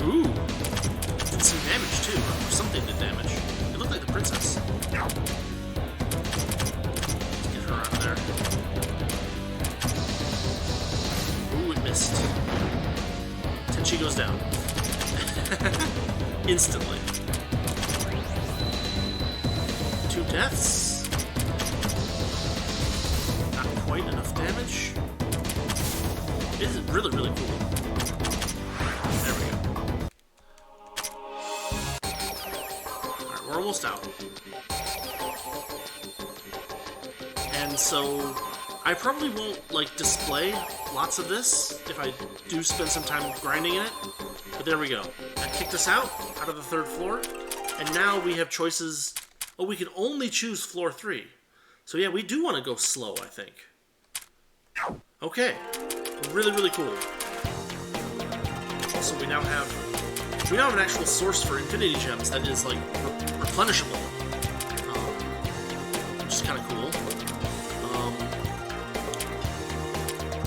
Ooh, did some damage too, or something did damage. It looked like the princess. Let's get her out of there. Ooh, it missed. Tenchi goes down. Instantly. 2 deaths. Not quite enough damage. It is really, really cool. There we go. Alright, we're almost out. And so, I probably won't, like, display lots of this if I do spend some time grinding in it. But there we go. That kicked us out of the 3rd floor. And now we have choices. Oh, we can only choose floor 3. So yeah, we do want to go slow, I think. Okay. Really, really cool. Also, we now have an actual source for Infinity Gems that is, like, replenishable. Which is kind of cool.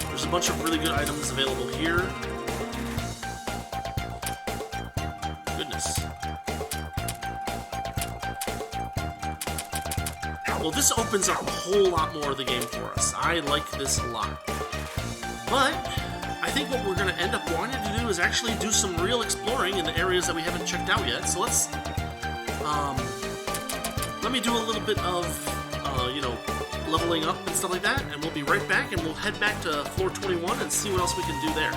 There's a bunch of really good items available here. Goodness. Well, this opens up a whole lot more of the game for us. I like this a lot. But I think what we're going to end up wanting to do is actually do some real exploring in the areas that we haven't checked out yet. So let's let me do a little bit of you know, leveling up and stuff like that, and we'll be right back, and we'll head back to floor 21 and see what else we can do there.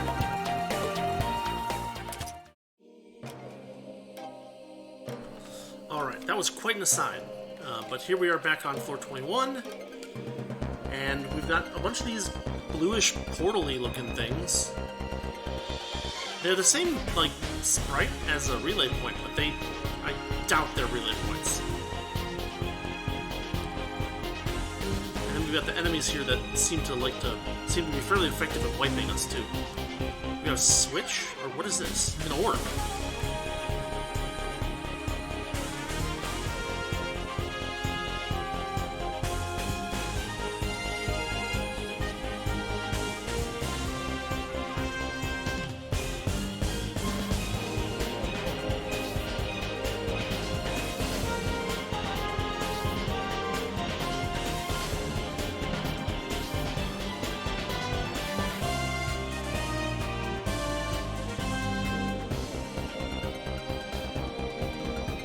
Alright, that was quite an aside, but here we are back on floor 21, and we've got a bunch of these bluish portal-y looking things. They're the same, like, sprite as a relay point, but I doubt they're relay points. And then we've got the enemies here that seem to be fairly effective at wiping us too. We got a switch, or what is this? An orb.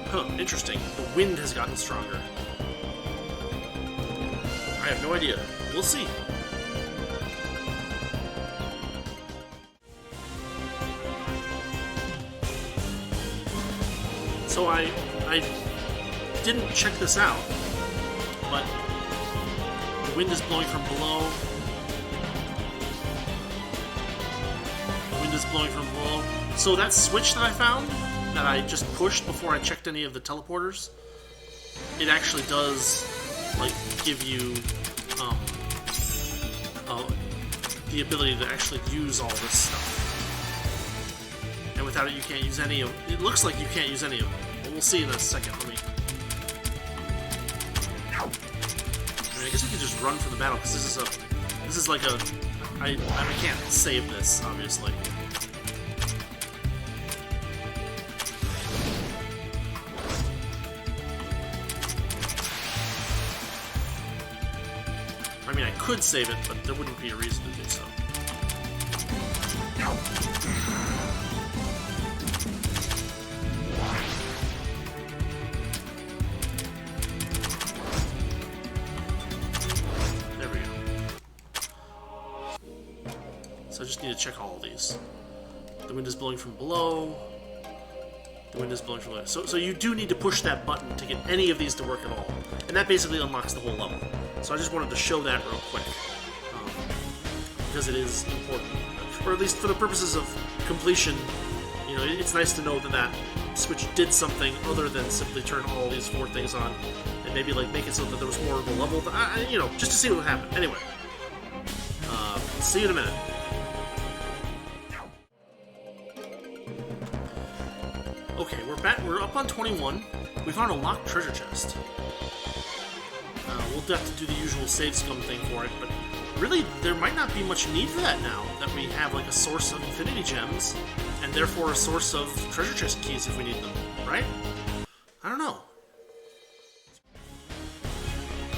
Huh, interesting. The wind has gotten stronger. I have no idea. We'll see. So I didn't check this out, but the wind is blowing from below. The wind is blowing from below. So that switch that I found, that I just pushed before I checked any of the teleporters, it actually does, like, give you the ability to actually use all this stuff. And without it, you can't use any of it. It looks like you can't use any of it. But we'll see in a second. I guess we can just run for the battle, because this is like a... I can't save this, obviously. I mean, I could save it, but there wouldn't be a reason to do so. There we go. So I just need to check all of these. The wind is blowing from below. The wind is blowing from below. So you do need to push that button to get any of these to work at all. And that basically unlocks the whole level. So I just wanted to show that real quick, because it is important, or at least for the purposes of completion. You know, it's nice to know that that switch did something other than simply turn all these 4 things on, and maybe like make it so that there was more of a level. You know, just to see what would happen. Anyway, see you in a minute. Okay, we're we're up on 21. We found a locked treasure chest. We'll have to do the usual save scum thing for it, but really, there might not be much need for that now that we have like a source of infinity gems, and therefore a source of treasure chest keys if we need them, right? I don't know.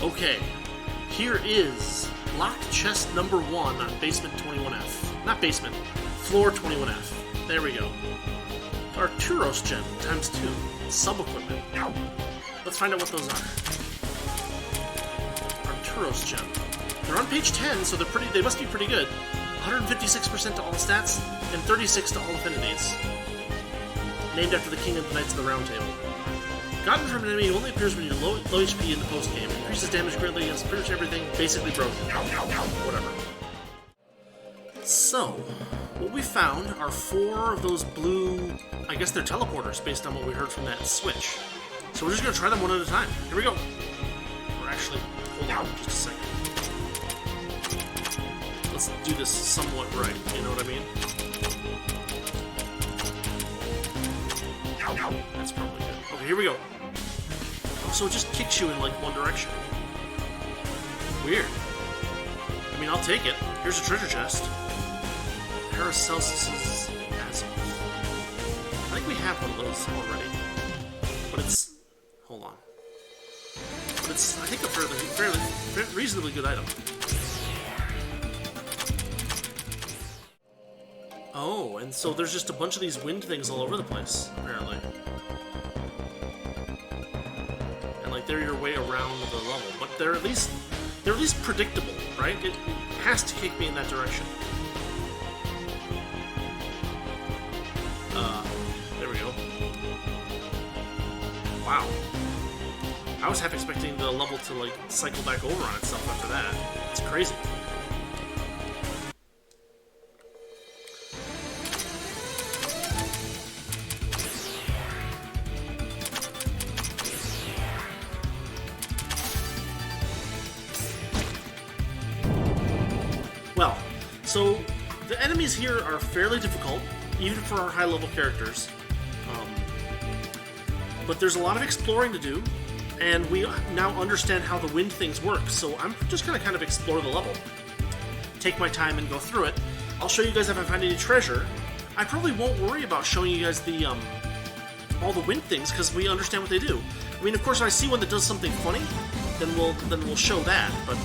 Okay, here is locked chest number 1 on basement 21F. Not basement, floor 21F. There we go. Arturos gem times 2. Sub-equipment. Let's find out what those are. Arturos gem. They're on page 10, so they must be pretty good. 156% to all the stats, and 36 to all affinities. Named after the King of the Knights of the Round Table. Gotten from an enemy only appears when you're low HP in the post-game. Increases damage greatly against pretty much everything, basically broken. Whatever. So, what we found are 4 of those blue, I guess they're teleporters based on what we heard from that switch. So we're just going to try them one at a time. Here we go. Or actually, hold on just a second. Let's do this somewhat right, you know what I mean? That's probably good. Okay, here we go. Oh, so it just kicks you in, like, one direction. Weird. I mean, I'll take it. Here's a treasure chest. Paracelsus's Azimuth. I think we have one of those already. But it's... hold on. But it's, I think, a fairly reasonably good item. Oh, and so there's just a bunch of these wind things all over the place, apparently. And like they're your way around the level, but they're at least predictable, right? It has to kick me in that direction. There we go. Wow. I was half expecting the level to like cycle back over on itself after that. It's crazy. Well, so the enemies here are fairly difficult, even for our high-level characters. But there's a lot of exploring to do, and we now understand how the wind things work, so I'm just going to kind of explore the level. Take my time and go through it. I'll show you guys if I find any treasure. I probably won't worry about showing you guys the all the wind things, because we understand what they do. I mean, of course, if I see one that does something funny, then we'll show that, but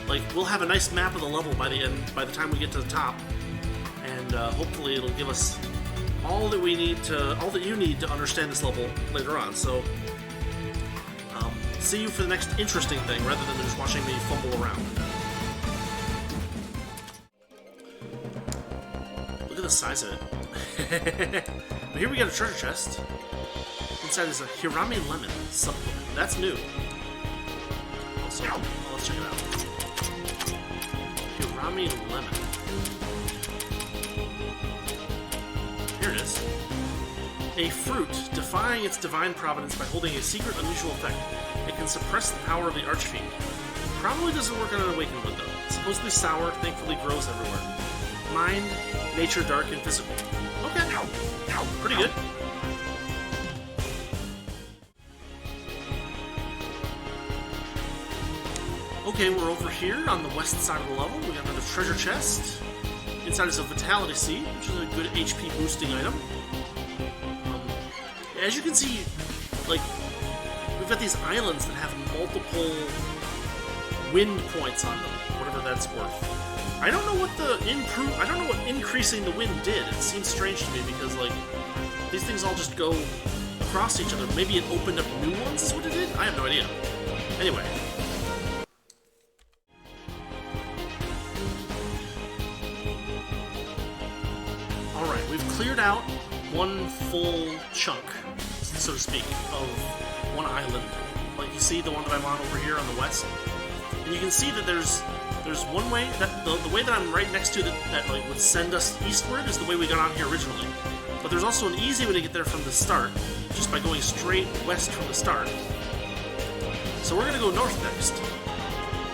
like, we'll have a nice map of the level by the time we get to the top, and hopefully it'll give us all that you need to understand this level later on. So, see you for the next interesting thing, rather than just watching me fumble around. Look at the size of it. But here we got a treasure chest. Inside is a Hirame Lemon supplement. That's new. Also, let's check it out. Hirame Lemon. Here it is. A fruit, defying its divine providence by holding a secret, unusual effect. It can suppress the power of the Archfiend. Probably doesn't work on an awakened one, though. Supposedly sour, thankfully grows everywhere. Mind, nature, dark, and physical. Okay. Pretty good. Okay, we're over here on the west side of the level. We got another treasure chest. Inside is a Vitality Seed, which is a good HP boosting item. As you can see, like, we've got these islands that have multiple wind points on them, whatever that's worth. I don't know what increasing the wind did. It seems strange to me because, like, these things all just go across each other. Maybe it opened up new ones is what it did? I have no idea. Anyway. Alright, we've cleared out one full chunk, so to speak, of one island. Like, you see the one that I'm on over here on the west? And you can see that there's one way, that the way that I'm right next to that like would send us eastward is the way we got on here originally. But there's also an easy way to get there from the start, just by going straight west from the start. So we're going to go north next.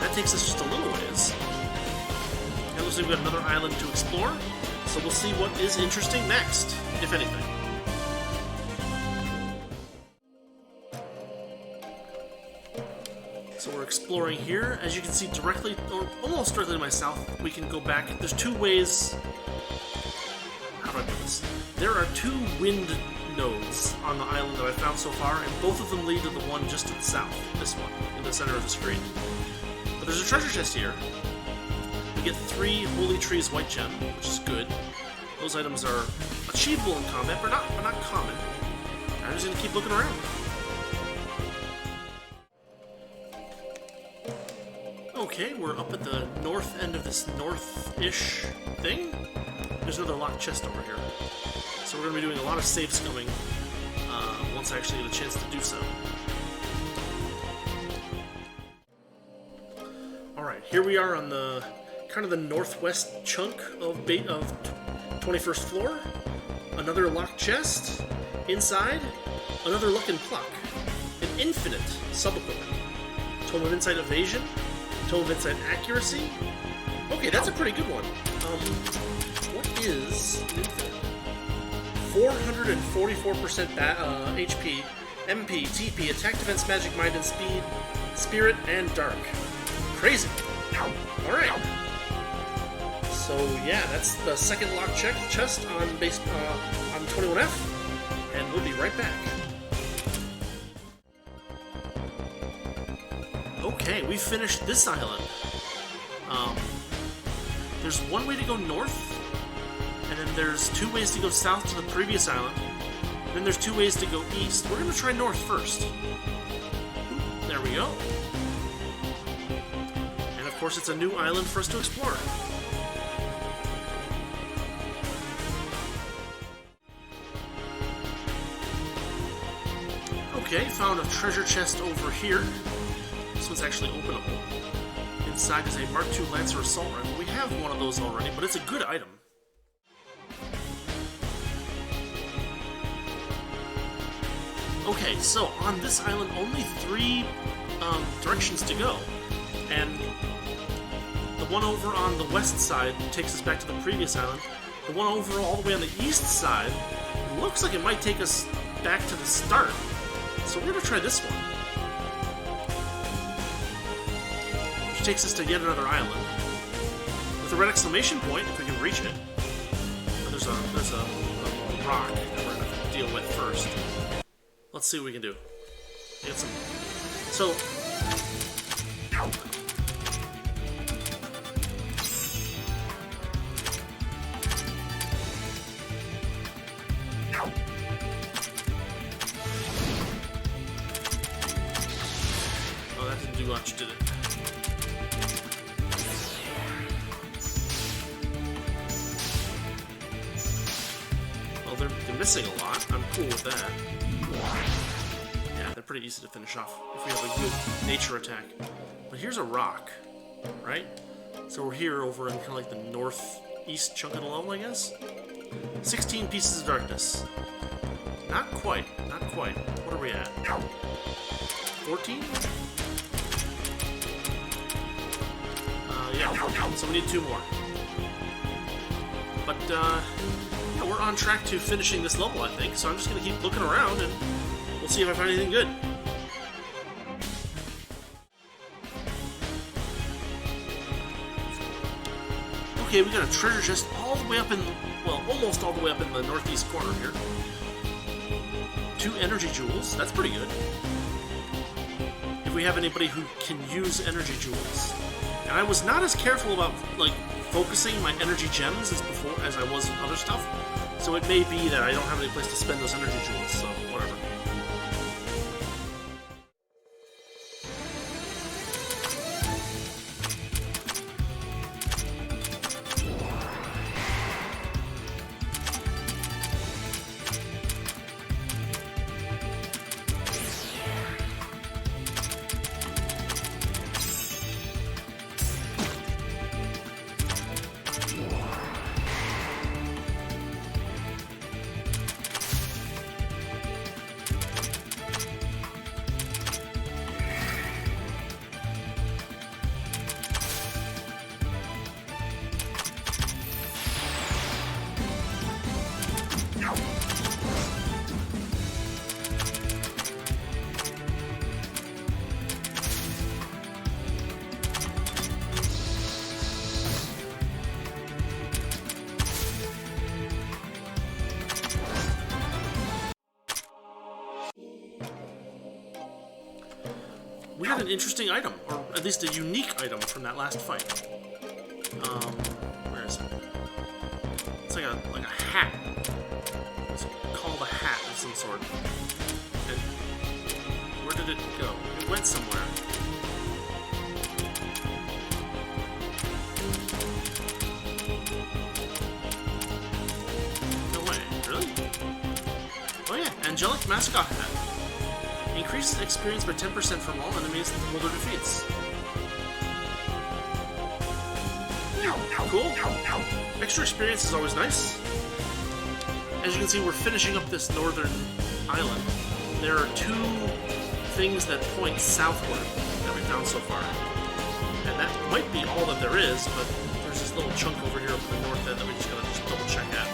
That takes us just a little ways. It looks like we've got another island to explore, so we'll see what is interesting next, if anything. So we're exploring here. As you can see directly, or almost directly to my south, we can go back. There's two ways. How do I put this? There are two wind nodes on the island that I found so far, and both of them lead to the one just to the south. This one, in the center of the screen. But there's a treasure chest here. We get 3 Holy Trees White Gem, which is good. Those items are achievable in combat, but not common. I'm just gonna keep looking around. Okay, we're up at the north end of this north-ish thing. There's another locked chest over here. So we're going to be doing a lot of save scumming once I actually get a chance to do so. Alright, here we are on the kind of the northwest chunk of 21st floor. Another locked chest. Inside, another Luck and Pluck. An infinite sub-equipment. Tome of Insight Evasion. Tome of Insight Accuracy. Okay, that's a pretty good one. What is 444% HP, MP, TP, Attack, Defense, Magic, Mind, and Speed, Spirit, and Dark. Crazy. Alright. So yeah, that's the second lock chest on 21F, and we'll be right back. Okay, we finished this island. There's one way to go north, and then there's 2 ways to go south to the previous island. And then there's 2 ways to go east. We're going to try north first. There we go. And of course it's a new island for us to explore. Okay, found a treasure chest over here. This one's actually openable. Inside is a Mark II Lancer Assault Rifle. We have one of those already, but it's a good item. Okay, so on this island, only 3 directions to go. And the one over on the west side takes us back to the previous island. The one over all the way on the east side looks like it might take us back to the start. So we're going to try this one. Which takes us to yet another island. With a red exclamation point, if we can reach it. But there's a rock that we're going to deal with first. Let's see what we can do. Get some... So... Oh, that didn't do much, did it? Well, they're missing a lot. I'm cool with that. Yeah, they're pretty easy to finish off if we have a good nature attack. But here's a rock, right? So we're here over in kind of like the northeast chunk of the level, I guess? 16 pieces of darkness. Not quite, not quite. What are we at? 14? Yeah, 14. So we need 2 more. But, yeah, we're on track to finishing this level, I think. So I'm just going to keep looking around and we'll see if I find anything good. Okay, we got a treasure chest all the way up in, well, almost all the way up in the northeast corner here. 2 energy jewels, that's pretty good. If we have anybody who can use energy jewels. And I was not as careful about, like, focusing my energy gems as before as I was with other stuff. So it may be that I don't have any place to spend those energy jewels, so whatever. we got an interesting item, or at least a unique item from that last fight. Where is it? It's like a hat. It's called a hat of some sort. And where did it go? It went somewhere. No way. Really? Oh yeah, Angelic Mascot Hat. Increases experience by 10% from all enemies the holder defeats. Cool. Extra experience is always nice. As you can see, we're finishing up this northern island. There are 2 things that point southward that we've found so far. And that might be all that there is, but there's this little chunk over here up in the north end that we just gotta double check at.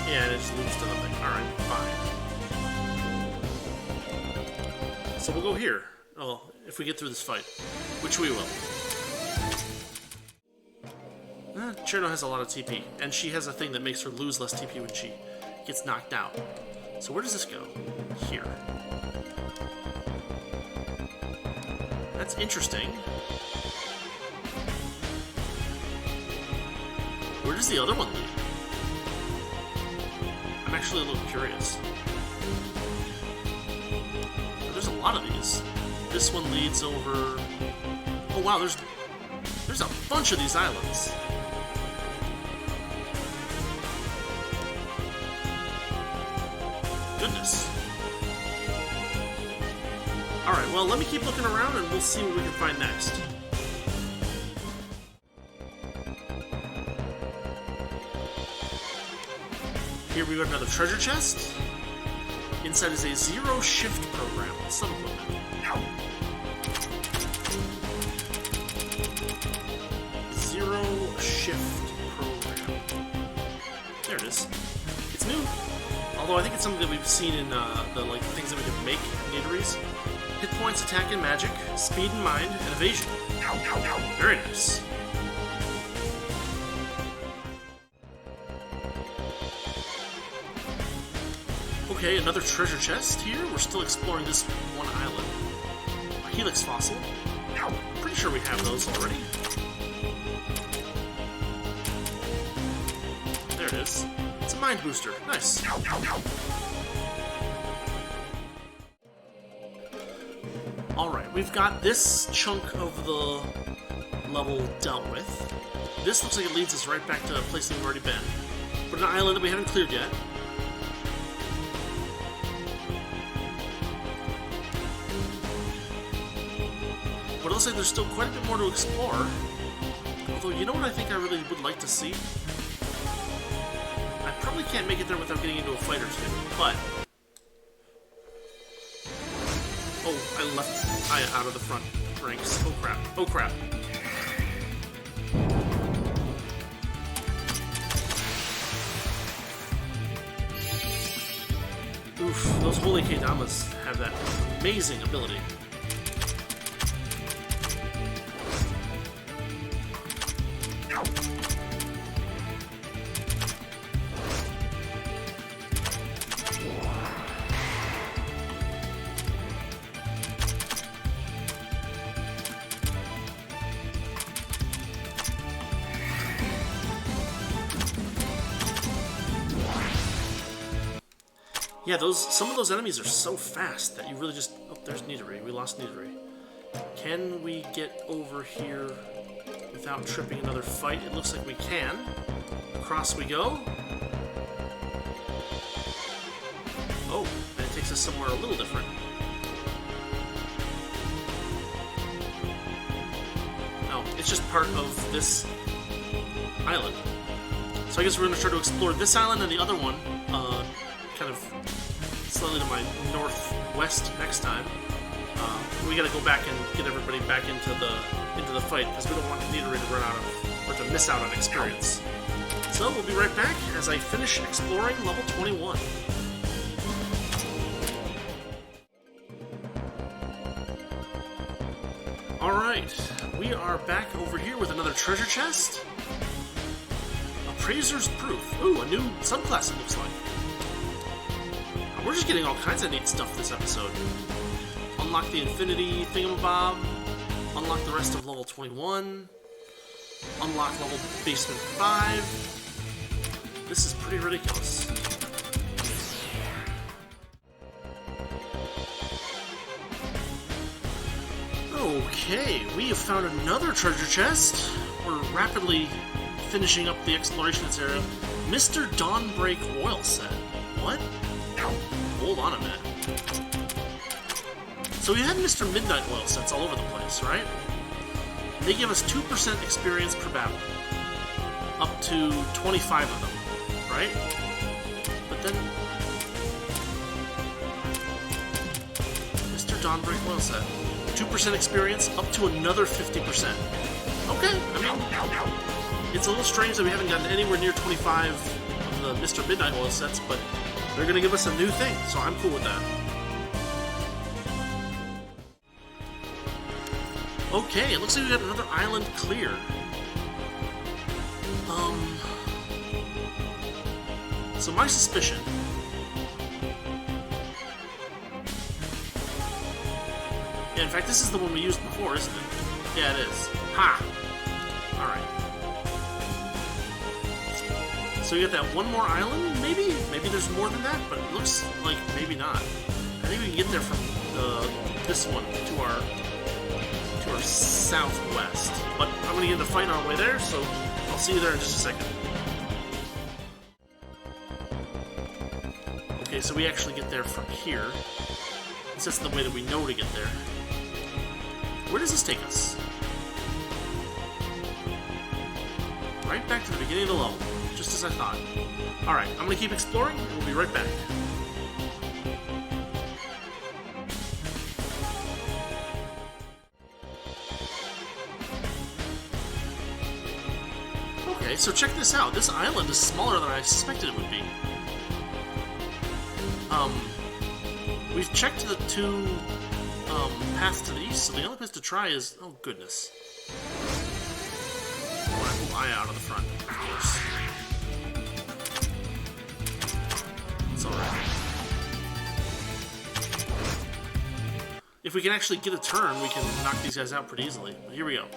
Yeah, and it just leads to nothing. Alright, fine. So we'll go here. Oh, if we get through this fight. Which we will. Cherno has a lot of TP, and she has a thing that makes her lose less TP when she gets knocked out. So where does this go? Here. That's interesting. Where does the other one lead? I'm actually a little curious. There's a lot of these. This one leads over... Oh wow, there's a bunch of these islands. Goodness. Alright, well, let me keep looking around and we'll see what we can find next. Here we got another treasure chest. Inside is a zero shift program with some equipment. Zero shift program. There it is. It's new. Although I think it's something that we've seen in the things that we can make in eateries. Hit points, attack and magic, speed and mind, and evasion. Very nice. Okay, another treasure chest here. We're still exploring this one island. A helix fossil. Pretty sure we have those already. There it is. It's a mind booster. Nice. Alright, we've got this chunk of the level dealt with. This looks like it leads us right back to a place that we've already been. But an island that we haven't cleared yet. But it looks like there's still quite a bit more to explore. Although, you know what I think I really would like to see? I probably can't make it there without getting into a fight or two, but... Oh, I left Aya out of the front ranks. Oh crap. Oh crap. Oof, those holy Keidamas have that amazing ability. Yeah, some of those enemies are so fast that you really just... Oh, there's Nidori. We lost Nidori. Can we get over here without tripping another fight? It looks like we can. Across we go. Oh, and it takes us somewhere a little different. No, it's just part of this island. So I guess we're going to try to explore this island and the other one, kind of slightly to my northwest next time. We gotta go back and get everybody back into the fight because we don't want Nidori to run out of or to miss out on experience. So we'll be right back as I finish exploring level 21. Alright, we are back over here with another treasure chest. Appraiser's Proof. Ooh, a new subclass it looks like. We're just getting all kinds of neat stuff this episode. unlock the infinity thingamabob, unlock the rest of level 21, unlock level basement 5. This is pretty ridiculous. Okay, we have found another treasure chest. We're rapidly finishing up the exploration of this area. Mr. Dawnbreak oil set. What? Hold on a minute. So we had Mr. Midnight oil sets all over the place, right? They give us 2% experience per battle. Up to 25 of them, right? But then... Mr. Dawnbreak oil set. 2% experience, up to another 50%. Okay, I mean, it's a little strange that we haven't gotten anywhere near 25 of the Mr. Midnight oil sets, but they're going to give us a new thing, so I'm cool with that. Okay, it looks like we got another island clear. So my suspicion... Yeah, in fact, this is the one we used before, isn't it? Yeah, it is. Ha! Alright. So we got that one more island, maybe? Maybe there's more than that, but it looks like maybe not. I think we can get there from this one to our southwest. But I'm going to get a fight on our way there, so I'll see you there in just a second. Okay, so we actually get there from here. That's the way that we know to get there. Where does this take us? Right back to the beginning of the level, just as I thought. Alright, I'm going to keep exploring, and we'll be right back. Okay, so check this out. This island is smaller than I suspected it would be. We've checked the two paths to the east, so the only place to try is... Oh, goodness. I want to move Aya out of the front, of course. It's alright. If we can actually get a turn, we can knock these guys out pretty easily. But here we go.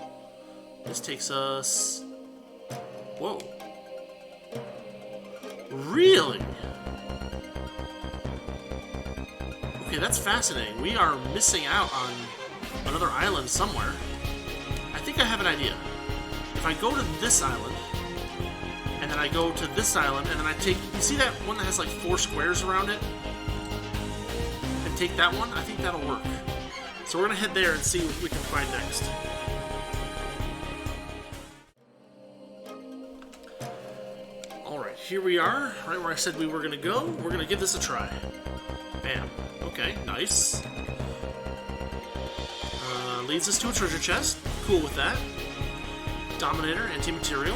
This takes us... Whoa. Really? Okay, that's fascinating. We are missing out on another island somewhere. I think I have an idea. If I go to this island, and then I go to this island, and then I take... You see that one that has like 4 squares around it? And take that one? I think that'll work. So we're going to head there and see what we can find next. Alright, here we are, right where I said we were going to go. We're going to give this a try. Bam. Okay, nice. Leads us to a treasure chest. Cool with that. Dominator, anti-material.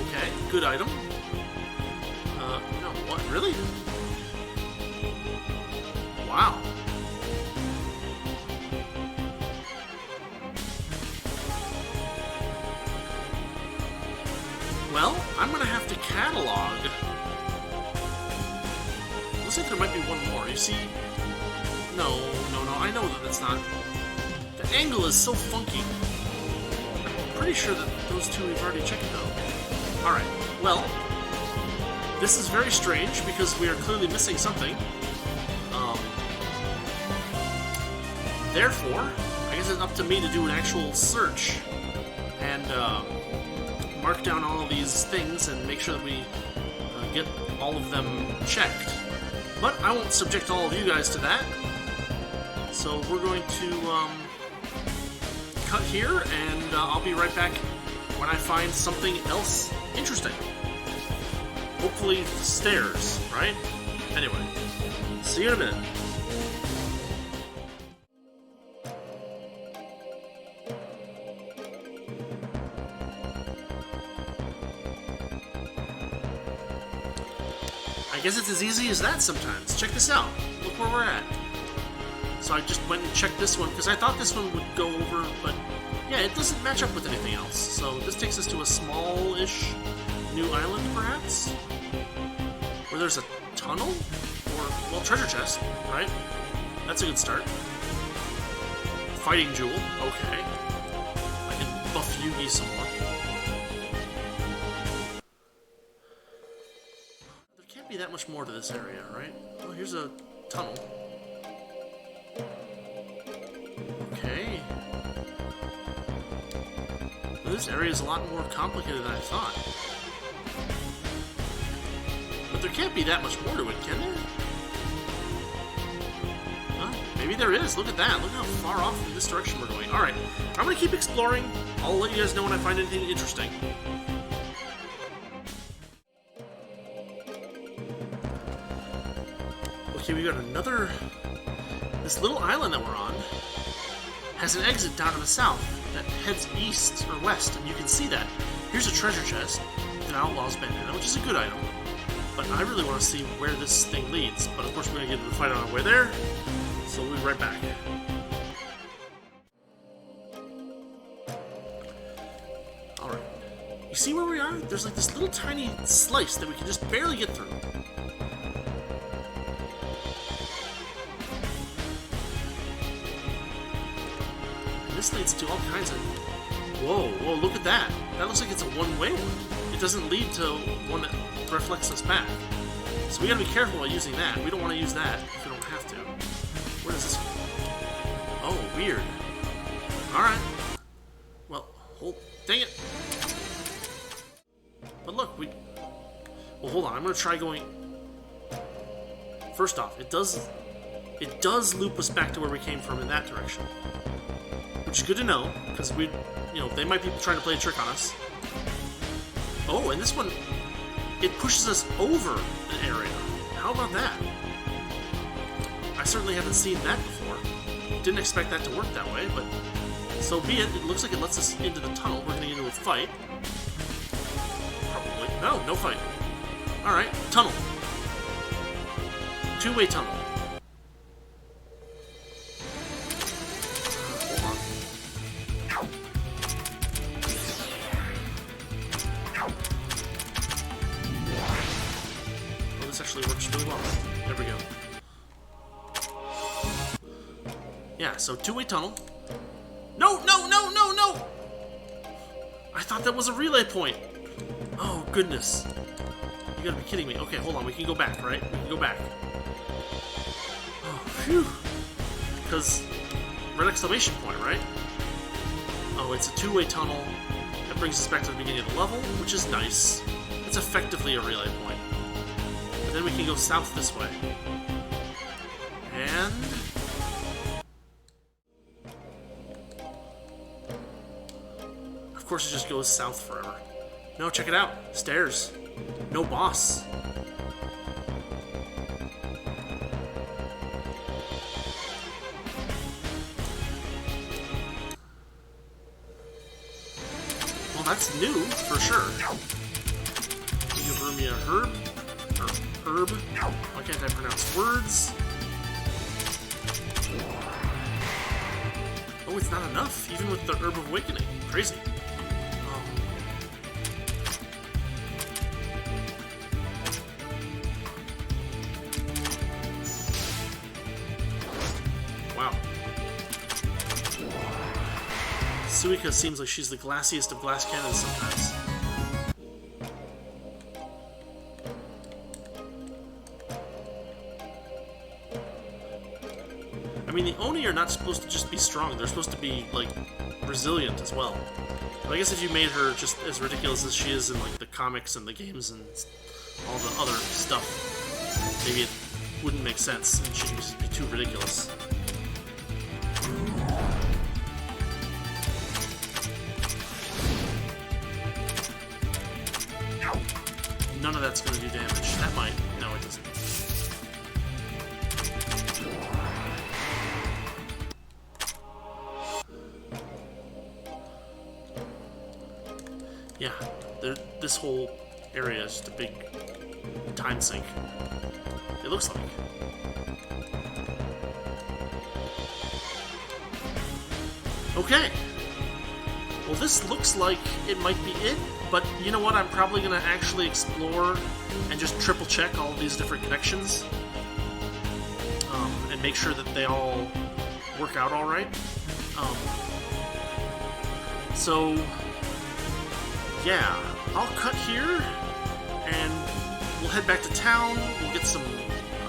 Okay, good item. No, what? Really? Wow. Well, I'm gonna have to catalog. Looks like there might be one more. You see? No. I know that that's not... The angle is so funky. I'm pretty sure that those two we've already checked, though. Alright, well... This is very strange, because we are clearly missing something. Therefore, I guess it's up to me to do an actual search. And, mark down all of these things and make sure that we get all of them checked. But I won't subject all of you guys to that. So we're going to cut here, and I'll be right back when I find something else interesting. Hopefully stairs, right? Anyway, see you in a minute. I guess it's as easy as that sometimes. Check this out. Look where we're at. So I just went and checked this one, because I thought this one would go over, but yeah, it doesn't match up with anything else. So this takes us to a small-ish new island, perhaps? Where there's a tunnel? Or, well, treasure chest, right? That's a good start. fighting jewel. Okay. I can buff Yugi some more. There can't be that much more to this area, right? Oh, here's a tunnel. Okay. This area is a lot more complicated than I thought. But there can't be that much more to it, can there? Huh? Maybe there is. Look at that. Look how far off in this direction we're going. Alright, I'm going to keep exploring. I'll let you guys know when I find anything interesting. Okay, we got another... This little island that we're on has an exit down to the south that heads east or west, and you can see that. Here's a treasure chest, an outlaw's bandana, which is a good item. But I really want to see where this thing leads. But of course we're going to get into the fight on our way there, so we'll be right back. Alright. You see where we are? There's like this little tiny slice that we can just barely get through. This leads to all kinds of... Whoa, look at that. That looks like it's a one-way one. It doesn't lead to one that reflects us back. So we gotta be careful while using that. We don't want to use that if we don't have to. Where does this go? Oh, weird. Alright. Well, dang it. But look, well, hold on. I'm gonna try going... First off, it does loop us back to where we came from in that direction. Which is good to know, because they might be trying to play a trick on us. Oh, and this one, it pushes us over an area. How about that? I certainly haven't seen that before. Didn't expect that to work that way, but so be it. It looks like it lets us into the tunnel. We're going to get into a fight. Probably. No fight. Alright, tunnel. Two-way tunnel. Actually works really well. There we go. Yeah, so two-way tunnel. No! I thought that was a relay point. Oh, goodness. You gotta be kidding me. Okay, hold on. We can go back, right? We can go back. Oh, phew. Because red exclamation point, right? Oh, it's a two-way tunnel. That brings us back to the beginning of the level, which is nice. It's effectively a relay point. But then we can go south this way. And... of course it just goes south forever. No, check it out. Stairs. No boss. Well, that's new, for sure. Give me a herb. Herb. Why can't I pronounce words? Oh, it's not enough, even with the Herb of Awakening. Crazy. Wow. Suika seems like she's the glassiest of glass cannons sometimes. I mean, the Oni are not supposed to just be strong. They're supposed to be, like, resilient as well. But I guess if you made her just as ridiculous as she is in, like, the comics and the games and all the other stuff, maybe it wouldn't make sense and she'd just be too ridiculous. None of that's going to do damage. That might. No, it doesn't. Yeah, this whole area is just a big time sink. It looks like. Okay. Well, this looks like it might be it, but you know what? I'm probably going to actually explore and just triple check all of these different connections and make sure that they all work out all right. So, yeah, I'll cut here, and we'll head back to town, we'll get some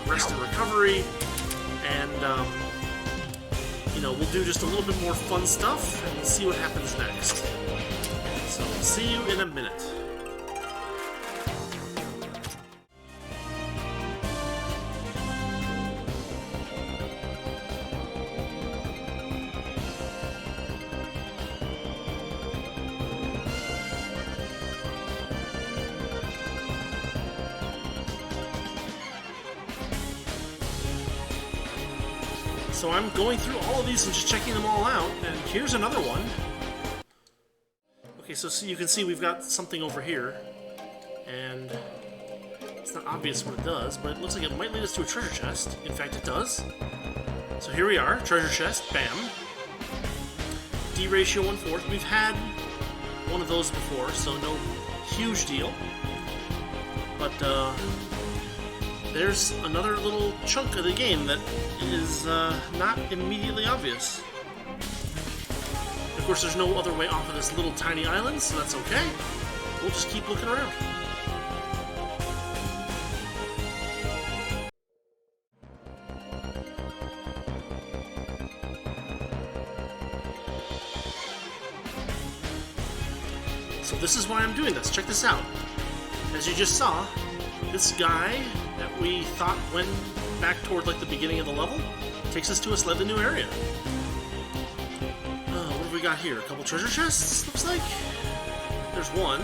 rest and recovery, and, you know, we'll do just a little bit more fun stuff, and we'll see what happens next. So, see you in a minute. So I'm going through all of these and just checking them all out, and here's another one. Okay, so you can see we've got something over here, and it's not obvious what it does, but it looks like it might lead us to a treasure chest. In fact, it does. So here we are, treasure chest, bam. D ratio 1/4. We've had one of those before, so no huge deal. But there's another little chunk of the game that is not immediately obvious. Of course, there's no other way off of this little tiny island, so that's okay. We'll just keep looking around. So this is why I'm doing this. Check this out. As you just saw, this guy that we thought went back toward like the beginning of the level takes us to a slightly new area. What have we got here? A couple treasure chests, looks like. There's one.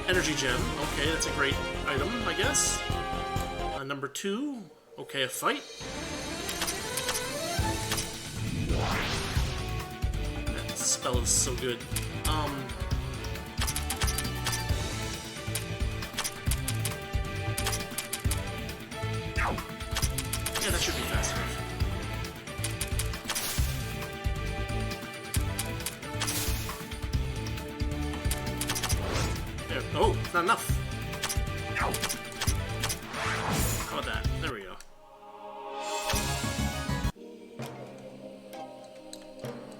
Energy gem. Okay, that's a great item, I guess. Number 2. Okay, a fight. That spell is so good. Yeah, that should be fast enough. There. Oh, it's not enough. How about that? There we go.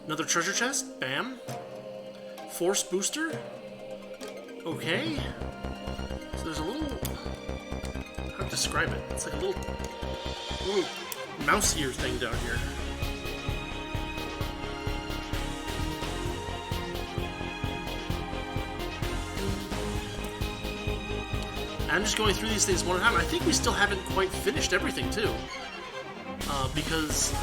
Another treasure chest. Bam. Force booster. Okay. So there's a little... How to describe it? It's like a little mouse ear thing down here. I'm just going through these things one at a time. I think we still haven't quite finished everything too, because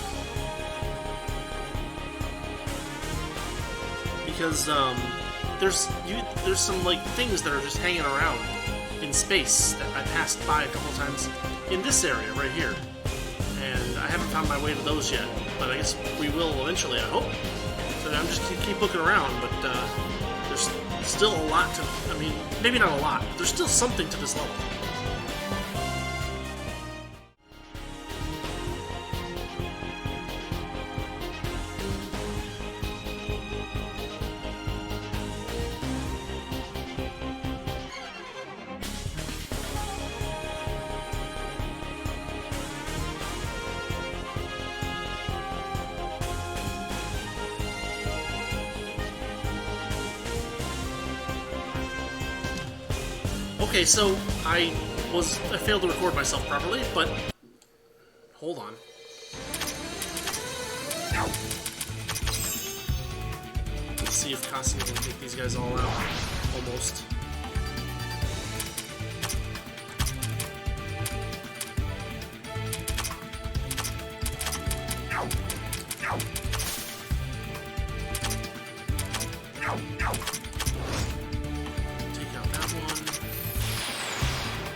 there's some like things that are just hanging around in space that I passed by a couple times in this area right here. And I haven't found my way to those yet, but I guess we will eventually, I hope. So I'm just gonna keep looking around, but there's still a lot to, I mean, maybe not a lot, but there's still something to this level. Okay, so I failed to record myself properly, but hold on. Let's see if Cassie can take these guys all out. Almost.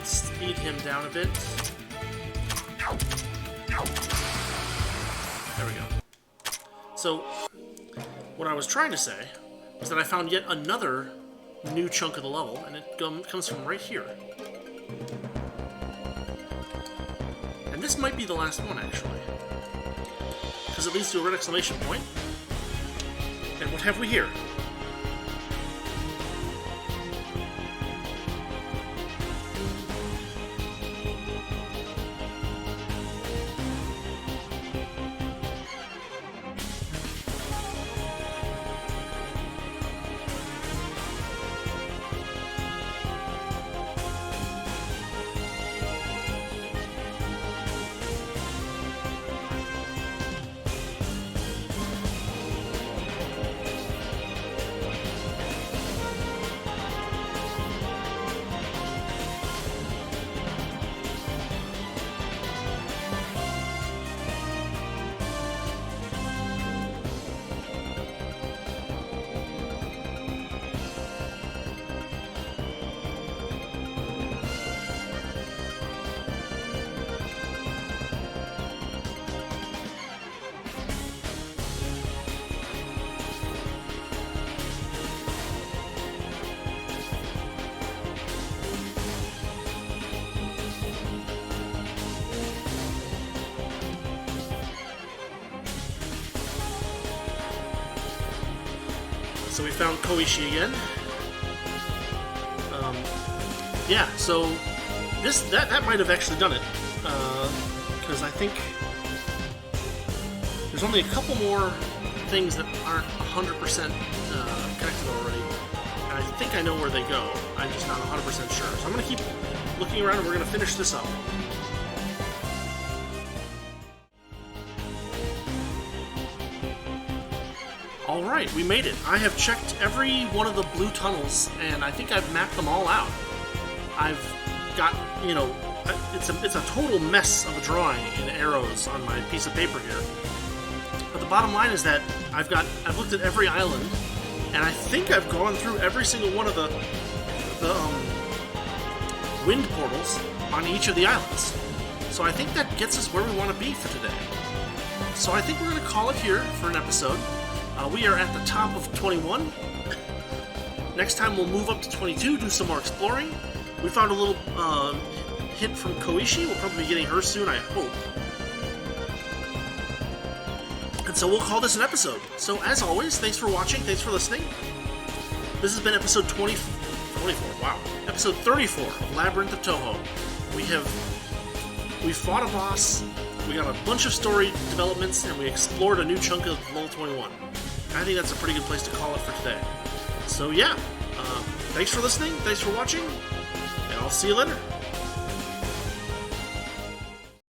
Speed him down a bit. There we go. So, what I was trying to say was that I found yet another new chunk of the level, and it comes from right here. And this might be the last one, actually. Because it leads to a red exclamation point. And what have we here? So we found Koishi again. Yeah, so that might have actually done it, because I think there's only a couple more things that aren't 100% connected already, and I think I know where they go. I'm just not 100% sure. So I'm going to keep looking around, and we're going to finish this up. Alright, we made it. I have checked every one of the blue tunnels, and I think I've mapped them all out. I've got, you know, it's a total mess of a drawing in arrows on my piece of paper here. But the bottom line is that I've looked at every island, and I think I've gone through every single one of the wind portals on each of the islands. So I think that gets us where we want to be for today. So I think we're going to call it here for an episode. We are at the top of 21. Next time we'll move up to 22, do some more exploring. We found a little hint from Koishi. We'll probably be getting her soon, I hope. And so we'll call this an episode. So as always, thanks for watching, thanks for listening. This has been episode 24, wow. Episode 34 of Labyrinth of Touhou. We fought a boss, we got a bunch of story developments, and we explored a new chunk of level 21. I think that's a pretty good place to call it for today. So yeah, thanks for listening, thanks for watching, and I'll see you later.